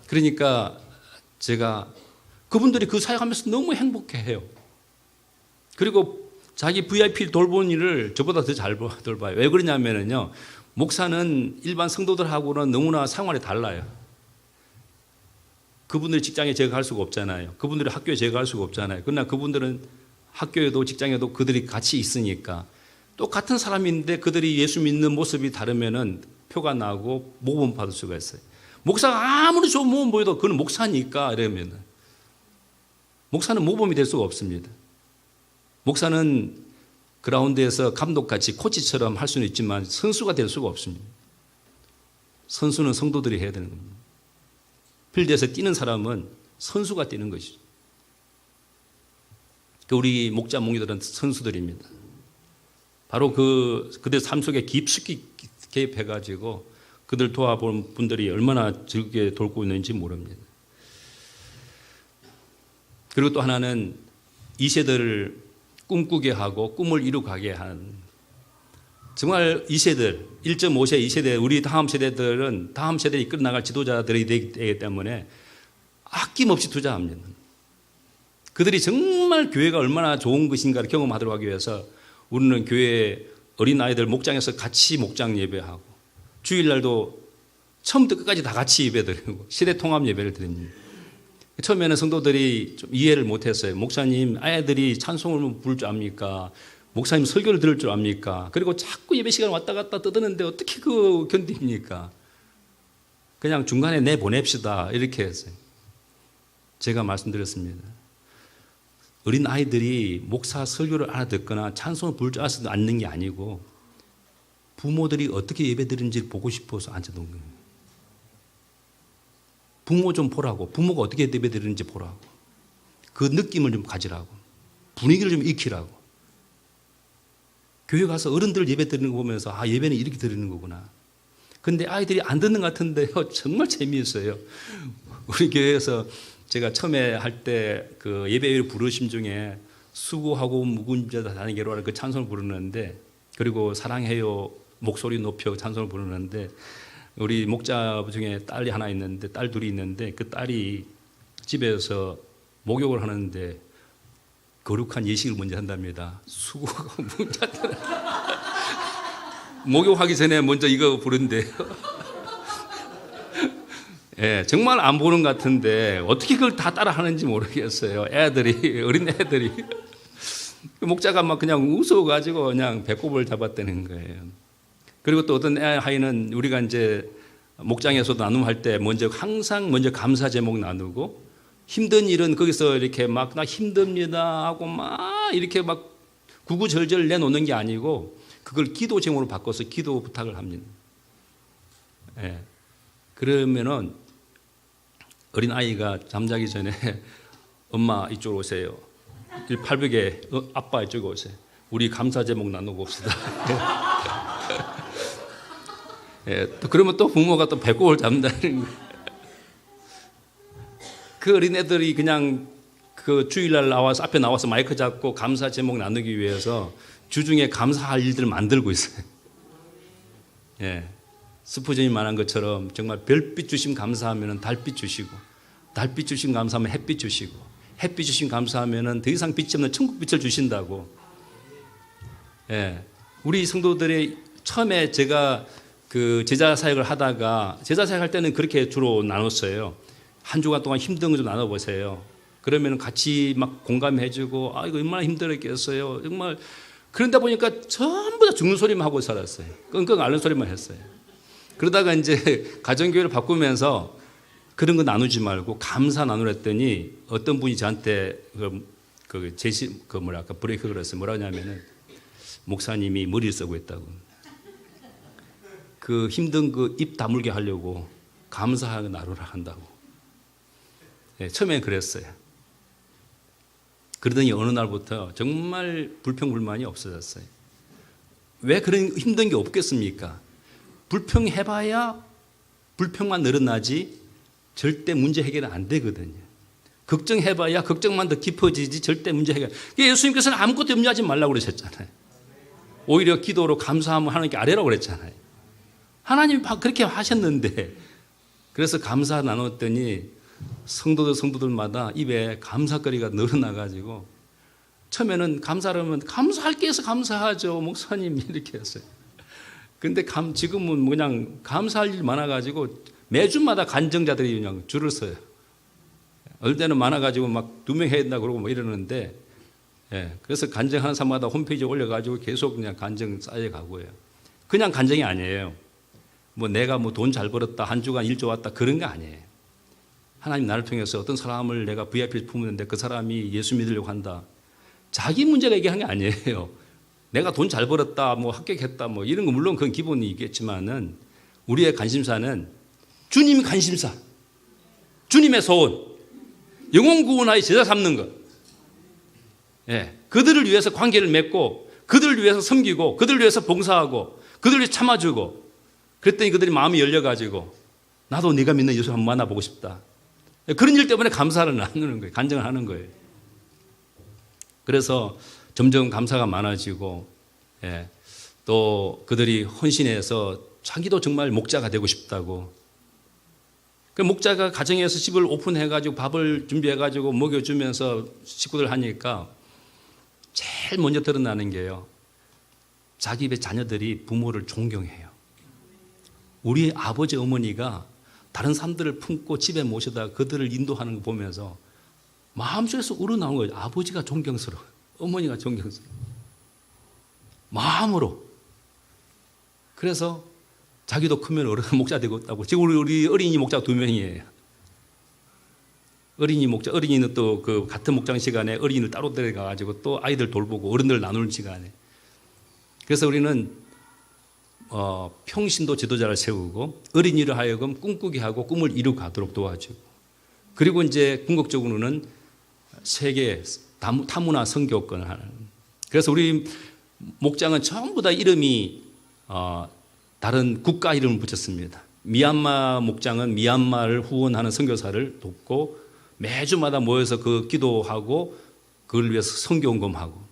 그러니까 제가 그분들이 그 사역하면서 너무 행복해해요. 그리고 자기 VIP를 돌보는 일을 저보다 더 잘 돌봐요. 왜 그러냐면요. 목사는 일반 성도들하고는 너무나 생활이 달라요. 그분들이 직장에 제가 갈 수가 없잖아요. 그분들이 학교에 제가 갈 수가 없잖아요. 그러나 그분들은 학교에도 직장에도 그들이 같이 있으니까 똑같은 사람인데 그들이 예수 믿는 모습이 다르면은 표가 나고 모범 받을 수가 있어요. 목사가 아무리 좋은 모범 보여도 그건 목사니까 이러면은 목사는 모범이 될 수가 없습니다. 목사는 그라운드에서 감독같이 코치처럼 할 수는 있지만 선수가 될 수가 없습니다. 선수는 성도들이 해야 되는 겁니다. 필드에서 뛰는 사람은 선수가 뛰는 것이죠. 우리 목자, 목녀들은 선수들입니다. 바로 그들 삶 속에 깊숙이 개입해가지고 그들 도와본 분들이 얼마나 즐겁게 돌고 있는지 모릅니다. 그리고 또 하나는 이 세대를 꿈꾸게 하고 꿈을 이루게 한 정말 이 세대 1.5세 2세대 우리 다음 세대들은 다음 세대에 이끌어 나갈 지도자들이 되기 때문에 아낌없이 투자합니다. 그들이 정말 교회가 얼마나 좋은 것인가를 경험하도록 하기 위해서 우리는 교회 어린아이들 목장에서 같이 목장 예배하고 주일날도 처음부터 끝까지 다 같이 예배드리고 시대 통합 예배를 드립니다. 처음에는 성도들이 좀 이해를 못했어요. 목사님 아이들이 찬송을 부를 줄 압니까? 목사님 설교를 들을 줄 압니까? 그리고 자꾸 예배 시간 왔다 갔다 떠드는데 어떻게 그 견딥니까? 그냥 중간에 내보냅시다 이렇게 했어요. 제가 말씀드렸습니다. 어린 아이들이 목사 설교를 알아듣거나 찬송을 부를 줄 알아서 앉는 게 아니고 부모들이 어떻게 예배드리는지 보고 싶어서 앉아놓은 거예요. 부모 좀 보라고. 부모가 어떻게 예배드리는지 보라고. 그 느낌을 좀 가지라고. 분위기를 좀 익히라고. 교회 가서 어른들 예배 드리는 거 보면서 아, 예배는 이렇게 드리는 거구나. 근데 아이들이 안 듣는 것 같은데요. 정말 재미있어요. 우리 교회에서 제가 처음에 할 때 그 예배를 부르심 중에 수고하고 무거운 자다 다니게로 하는 그 찬송을 부르는데, 그리고 사랑해요 목소리 높여 찬송을 부르는데, 우리 목자 중에 딸이 하나 있는데, 딸 둘이 있는데, 그 딸이 집에서 목욕을 하는데 거룩한 예식을 먼저 한답니다. 수고하고 무거운 자들 목욕하기 전에 먼저 이거 부른대요. 예, 정말 안 보는 것 같은데 어떻게 그걸 다 따라 하는지 모르겠어요. 애들이, 어린 애들이. 목자가 막 그냥 웃어가지고 그냥 배꼽을 잡았다는 거예요. 그리고 또 어떤 아이는 우리가 이제 목장에서도 나눔할 때 항상 먼저 감사 제목 나누고, 힘든 일은 거기서 이렇게 막 나 힘듭니다 하고 막 이렇게 막 구구절절 내놓는 게 아니고 그걸 기도 제목으로 바꿔서 기도 부탁을 합니다. 예. 그러면은 어린 아이가 잠자기 전에 엄마 이쪽으로 오세요. 800에 아빠 이쪽으로 오세요. 우리 감사 제목 나누고 봅시다. 예, 또 그러면 또 부모가 또 배꼽을 잡는다는 거예요. 그 어린애들이 그냥 그 주일날 앞에 나와서 마이크 잡고 감사 제목 나누기 위해서 주중에 감사할 일들을 만들고 있어요. 예. 스푸전이 말한 것처럼 정말 별빛 주심 감사하면 달빛 주시고, 달빛 주심 감사하면 햇빛 주시고, 햇빛 주심 감사하면 더 이상 빛이 없는 천국빛을 주신다고. 예. 우리 성도들의 처음에 제가 그 제자 사역을 하다가, 제자 사역할 때는 그렇게 주로 나눴어요. 한 주간 동안 힘든 거 좀 나눠보세요. 그러면 같이 막 공감해주고, 아, 이거 얼마나 힘들었겠어요. 정말. 그런다 보니까 전부 다 죽는 소리만 하고 살았어요. 끙끙 앓는 소리만 했어요. 그러다가 이제 가정교회를 바꾸면서 그런 거 나누지 말고 감사 나누랬더니 어떤 분이 저한테 브레이크를 했어요. 뭐라 하냐면은, 목사님이 머리를 쓰고 있다고. 그 힘든 그 입 다물게 하려고 감사하고 나누라 한다고. 네, 처음엔 그랬어요. 그러더니 어느 날부터 정말 불평불만이 없어졌어요. 왜 그런 힘든 게 없겠습니까? 불평해봐야 불평만 늘어나지 절대 문제 해결은 안 되거든요. 걱정해봐야 걱정만 더 깊어지지 절대 문제 해결. 예수님께서는 아무것도 염려하지 말라고 그러셨잖아요. 오히려 기도로 감사하면 하나님께 아뢰라고 그랬잖아요. 하나님이 그렇게 하셨는데, 그래서 감사 나눴더니 성도들마다 입에 감사거리가 늘어나가지고, 처음에는 감사를 하면 감사할 게 있어 감사하죠 목사님 이렇게 했어요. 근데 지금은 그냥 감사할 일 많아가지고 매주마다 간증자들이 그냥 줄을 서요. 어떨 때는 많아가지고 막 2명 해야 된다 그러고 뭐 이러는데, 예, 그래서 간증하는 사람마다 홈페이지에 올려가지고 계속 그냥 간증 쌓여가고요. 그냥 간증이 아니에요. 뭐 내가 뭐 돈 잘 벌었다, 한 주간 일 좋았다, 그런 거 아니에요. 하나님 나를 통해서 어떤 사람을 내가 VIP를 품었는데 그 사람이 예수 믿으려고 한다. 자기 문제가 얘기한 게 아니에요. 내가 돈 잘 벌었다, 뭐 합격했다, 뭐 이런 거 물론 그건 기본이겠지만은 우리의 관심사는 주님 관심사, 주님의 소원, 영혼 구원하여 제자 삼는 것. 예, 그들을 위해서 관계를 맺고, 그들을 위해서 섬기고, 그들을 위해서 봉사하고, 그들을 위해서 참아주고. 그랬더니 그들이 마음이 열려가지고 나도 네가 믿는 예수 한번 만나보고 싶다. 그런 일 때문에 감사를 나누는 거예요. 간증을 하는 거예요. 그래서 점점 감사가 많아지고, 예, 또 그들이 헌신해서 자기도 정말 목자가 되고 싶다고. 그 목자가 가정에서 집을 오픈해가지고 밥을 준비해가지고 먹여주면서 식구들 하니까 제일 먼저 드러나는 게요, 자기 집의 자녀들이 부모를 존경해요. 우리 아버지 어머니가 다른 사람들을 품고 집에 모셔다 그들을 인도하는 거 보면서 마음속에서 우러나온 거예요. 아버지가 존경스러워, 어머니가 존경스러워, 마음으로. 그래서 자기도 크면 어른 목자 되고 있다고. 지금 우리 어린이 목자 2명이에요. 어린이는 또 그 같은 목장 시간에 어린이를 따로 데려가가지고 또 아이들 돌보고 어른들 나누는 시간에. 그래서 우리는 평신도 지도자를 세우고 어린이를 하여금 꿈꾸게 하고 꿈을 이루가도록 도와주고, 그리고 이제 궁극적으로는 세계 타문화 선교권을 하는. 그래서 우리 목장은 전부 다 이름이 다른 국가 이름을 붙였습니다. 미얀마 목장은 미얀마를 후원하는 선교사를 돕고 매주마다 모여서 그 기도하고 그걸 위해서 선교원금하고,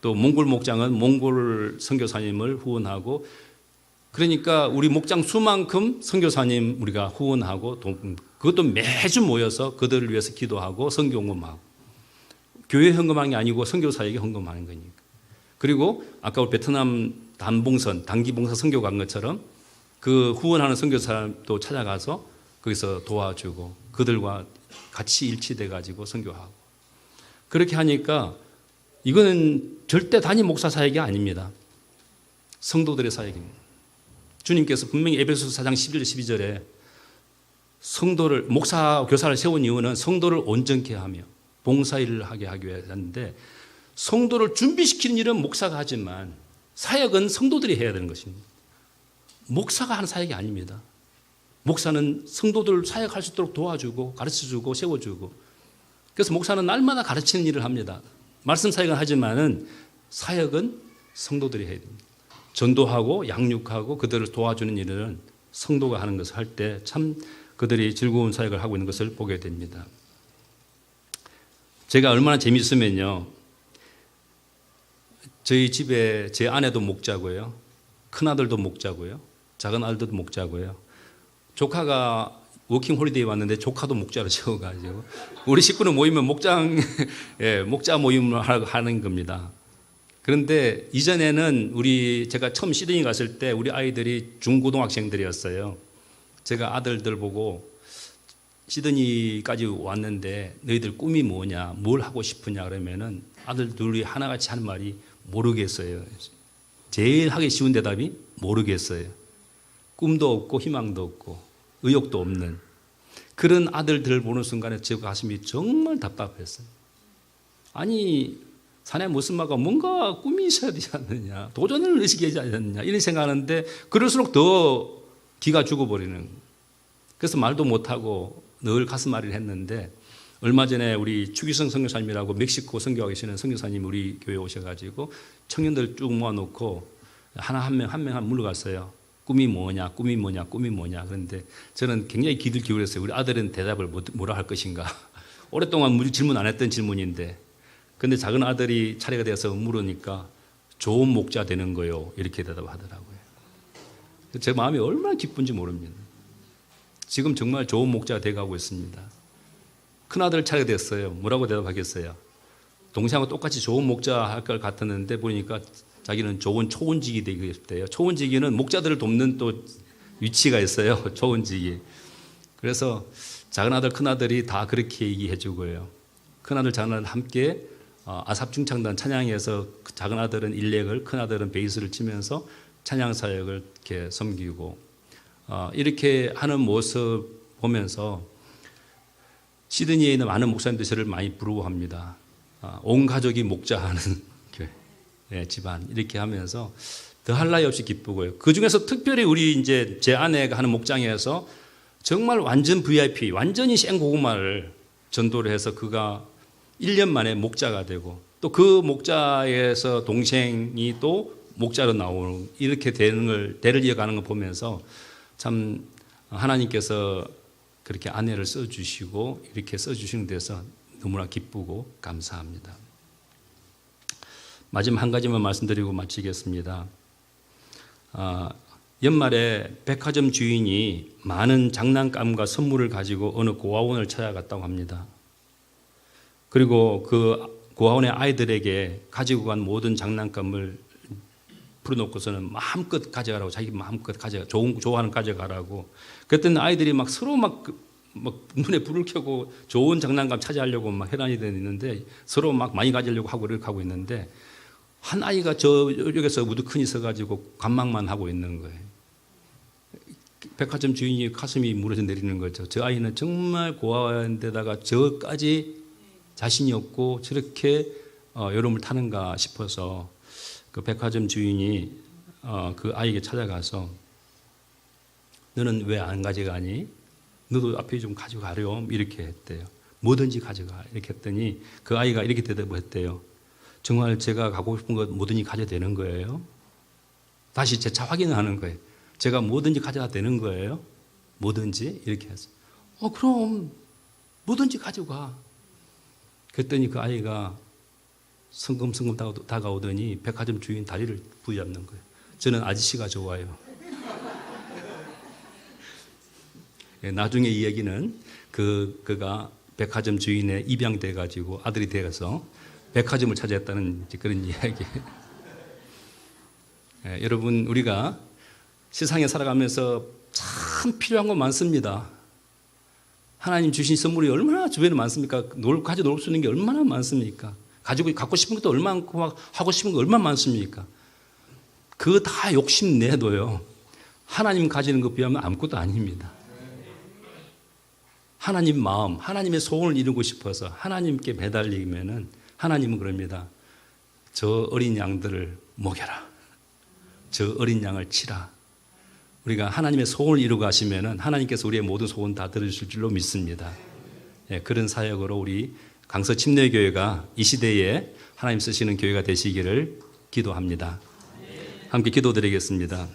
또 몽골 목장은 몽골 선교사님을 후원하고, 그러니까 우리 목장 수만큼 선교사님 우리가 후원하고, 그것도 매주 모여서 그들을 위해서 기도하고 선교원금하고, 교회 헌금하는 게 아니고 선교사에게 헌금하는 거니까. 그리고 아까 우리 베트남 단기봉사 선교 간 것처럼 그 후원하는 선교사도 찾아가서 거기서 도와주고 그들과 같이 일치돼 가지고 선교하고, 그렇게 하니까 이거는 절대 단임 목사 사역이 아닙니다. 성도들의 사역입니다. 주님께서 분명히 에베소서 4장 11절 12절에 성도를, 목사 교사를 세운 이유는 성도를 온전케 하며 봉사일을 하게 하기 위해서인데, 성도를 준비시키는 일은 목사가 하지만 사역은 성도들이 해야 되는 것입니다. 목사가 하는 사역이 아닙니다. 목사는 성도들 사역할 수 있도록 도와주고 가르쳐주고 세워주고, 그래서 목사는 날마다 가르치는 일을 합니다. 말씀 사역은 하지만은 사역은 성도들이 해야 됩니다. 전도하고 양육하고 그들을 도와주는 일은 성도가 하는 것을 할 때 참 그들이 즐거운 사역을 하고 있는 것을 보게 됩니다. 제가 얼마나 재미있으면요, 저희 집에 제 아내도 목자고요, 큰아들도 목자고요, 작은 아들도 목자고요, 조카가 워킹 홀리데이 왔는데 조카도 목자로 채워가지고 우리 식구는 모이면 목자 모임을 하는 겁니다. 그런데 이전에는 제가 처음 시드니 갔을 때 우리 아이들이 중고등학생들이었어요. 제가 아들들 보고 시드니까지 왔는데 너희들 꿈이 뭐냐, 뭘 하고 싶으냐 그러면은 아들 둘이 하나같이 하는 말이 모르겠어요. 제일 하기 쉬운 대답이 모르겠어요. 꿈도 없고 희망도 없고 의욕도 없는 그런 아들들을 보는 순간에 제 가슴이 정말 답답했어요. 아니, 자네 무슨 말과 뭔가 꿈이 있어야 되지 않느냐, 도전을 의식하지 않느냐, 이런 생각하는데 그럴수록 더 기가 죽어버리는. 그래서 말도 못하고 늘 가슴앓이를 했는데, 얼마 전에 우리 추기성 선교사님이라고 멕시코 선교하고 계시는 선교사님 우리 교회에 오셔가지고 청년들 쭉 모아놓고 한 명 물어갔어요. 꿈이 뭐냐, 꿈이 뭐냐, 꿈이 뭐냐. 그런데 저는 굉장히 귀를 기울였어요. 우리 아들은 대답을 뭐라 할 것인가. 오랫동안 질문 안 했던 질문인데, 근데 작은 아들이 차례가 되어서 물으니까 좋은 목자 되는 거요, 이렇게 대답하더라고요. 제 마음이 얼마나 기쁜지 모릅니다. 지금 정말 좋은 목자가 돼가고 있습니다. 큰아들 차례가 됐어요. 뭐라고 대답하겠어요? 동생하고 똑같이 좋은 목자 할 것 같았는데 보니까 자기는 좋은 초원직이 되겠대요. 초원직이는 목자들을 돕는 또 위치가 있어요. 초원직이. 그래서 작은 아들, 큰 아들이 다 그렇게 얘기해 주고요. 큰 아들, 작은 아들 함께 아삽중창단 찬양에서 작은 아들은 일렉을, 큰 아들은 베이스를 치면서 찬양 사역을 이렇게 섬기고, 이렇게 하는 모습 보면서 시드니에 있는 많은 목사님들 저를 많이 부러워합니다. 온 가족이 목자하는 교회, 집안, 이렇게 하면서 더할 나위 없이 기쁘고요. 그 중에서 특별히 우리 이제 제 아내가 하는 목장에서 정말 완전 VIP, 완전히 생고구마를 전도를 해서 그가 1년 만에 목자가 되고, 또 그 목자에서 동생이 또 목자로 나오는, 이렇게 되는 걸, 대를 이어가는 걸 보면서 참 하나님께서 그렇게 아내를 써주시고 이렇게 써주시는 데서 너무나 기쁘고 감사합니다. 마지막 한 가지만 말씀드리고 마치겠습니다. 연말에 백화점 주인이 많은 장난감과 선물을 가지고 어느 고아원을 찾아갔다고 합니다. 그리고 그 고아원의 아이들에게 가지고 간 모든 장난감을 풀어놓고서는 마음껏 가져가라고, 자기 마음껏 좋아하는 가져가라고. 그랬더니 아이들이 막 서로 막 눈에 불을 켜고 좋은 장난감 차지하려고 막 해단이 되는데, 서로 막 많이 가지려고 하고 이렇게 하고 있는데, 한 아이가 저쪽에서 무드큰이 서가지고 관망만 하고 있는 거예요. 백화점 주인이 가슴이 무너져 내리는 거죠. 저 아이는 정말 고아인데다가 저까지 자신이 없고 저렇게 여름을 타는가 싶어서 그 백화점 주인이 그 아이에게 찾아가서 너는 왜 안 가져가니? 너도 앞에 좀 가져가렴 이렇게 했대요. 뭐든지 가져가 이렇게 했더니 그 아이가 이렇게 대답을 했대요. 정말 제가 가고 싶은 것 뭐든지 가져도 되는 거예요? 다시 재차 확인하는 거예요. 제가 뭐든지 가져다 되는 거예요? 뭐든지? 이렇게 해서 그럼 뭐든지 가져가. 그랬더니 그 아이가 성금성금 다가오더니 백화점 주인 다리를 부여잡는 거예요. 저는 아저씨가 좋아요. 나중에 이야기는 그가 백화점 주인에 입양돼 가지고 아들이 되어서 백화점을 차지했다는 그런 이야기. 여러분 우리가 세상에 살아가면서 참 필요한 건 많습니다. 하나님 주신 선물이 얼마나 주변에 많습니까? 가지고 놀 수 있는 게 얼마나 많습니까? 갖고 싶은 것도 얼마나 많고 하고 싶은 거 얼마나 많습니까? 그거 다 욕심내도요. 하나님 가지는 것 비하면 아무것도 아닙니다. 하나님 마음, 하나님의 소원을 이루고 싶어서 하나님께 매달리면은 하나님은 그럽니다. 저 어린 양들을 먹여라. 저 어린 양을 치라. 우리가 하나님의 소원을 이루고 하시면은 하나님께서 우리의 모든 소원 다 들으실 줄로 믿습니다. 그런 사역으로 우리 강서 침례교회가 이 시대에 하나님 쓰시는 교회가 되시기를 기도합니다. 함께 기도드리겠습니다.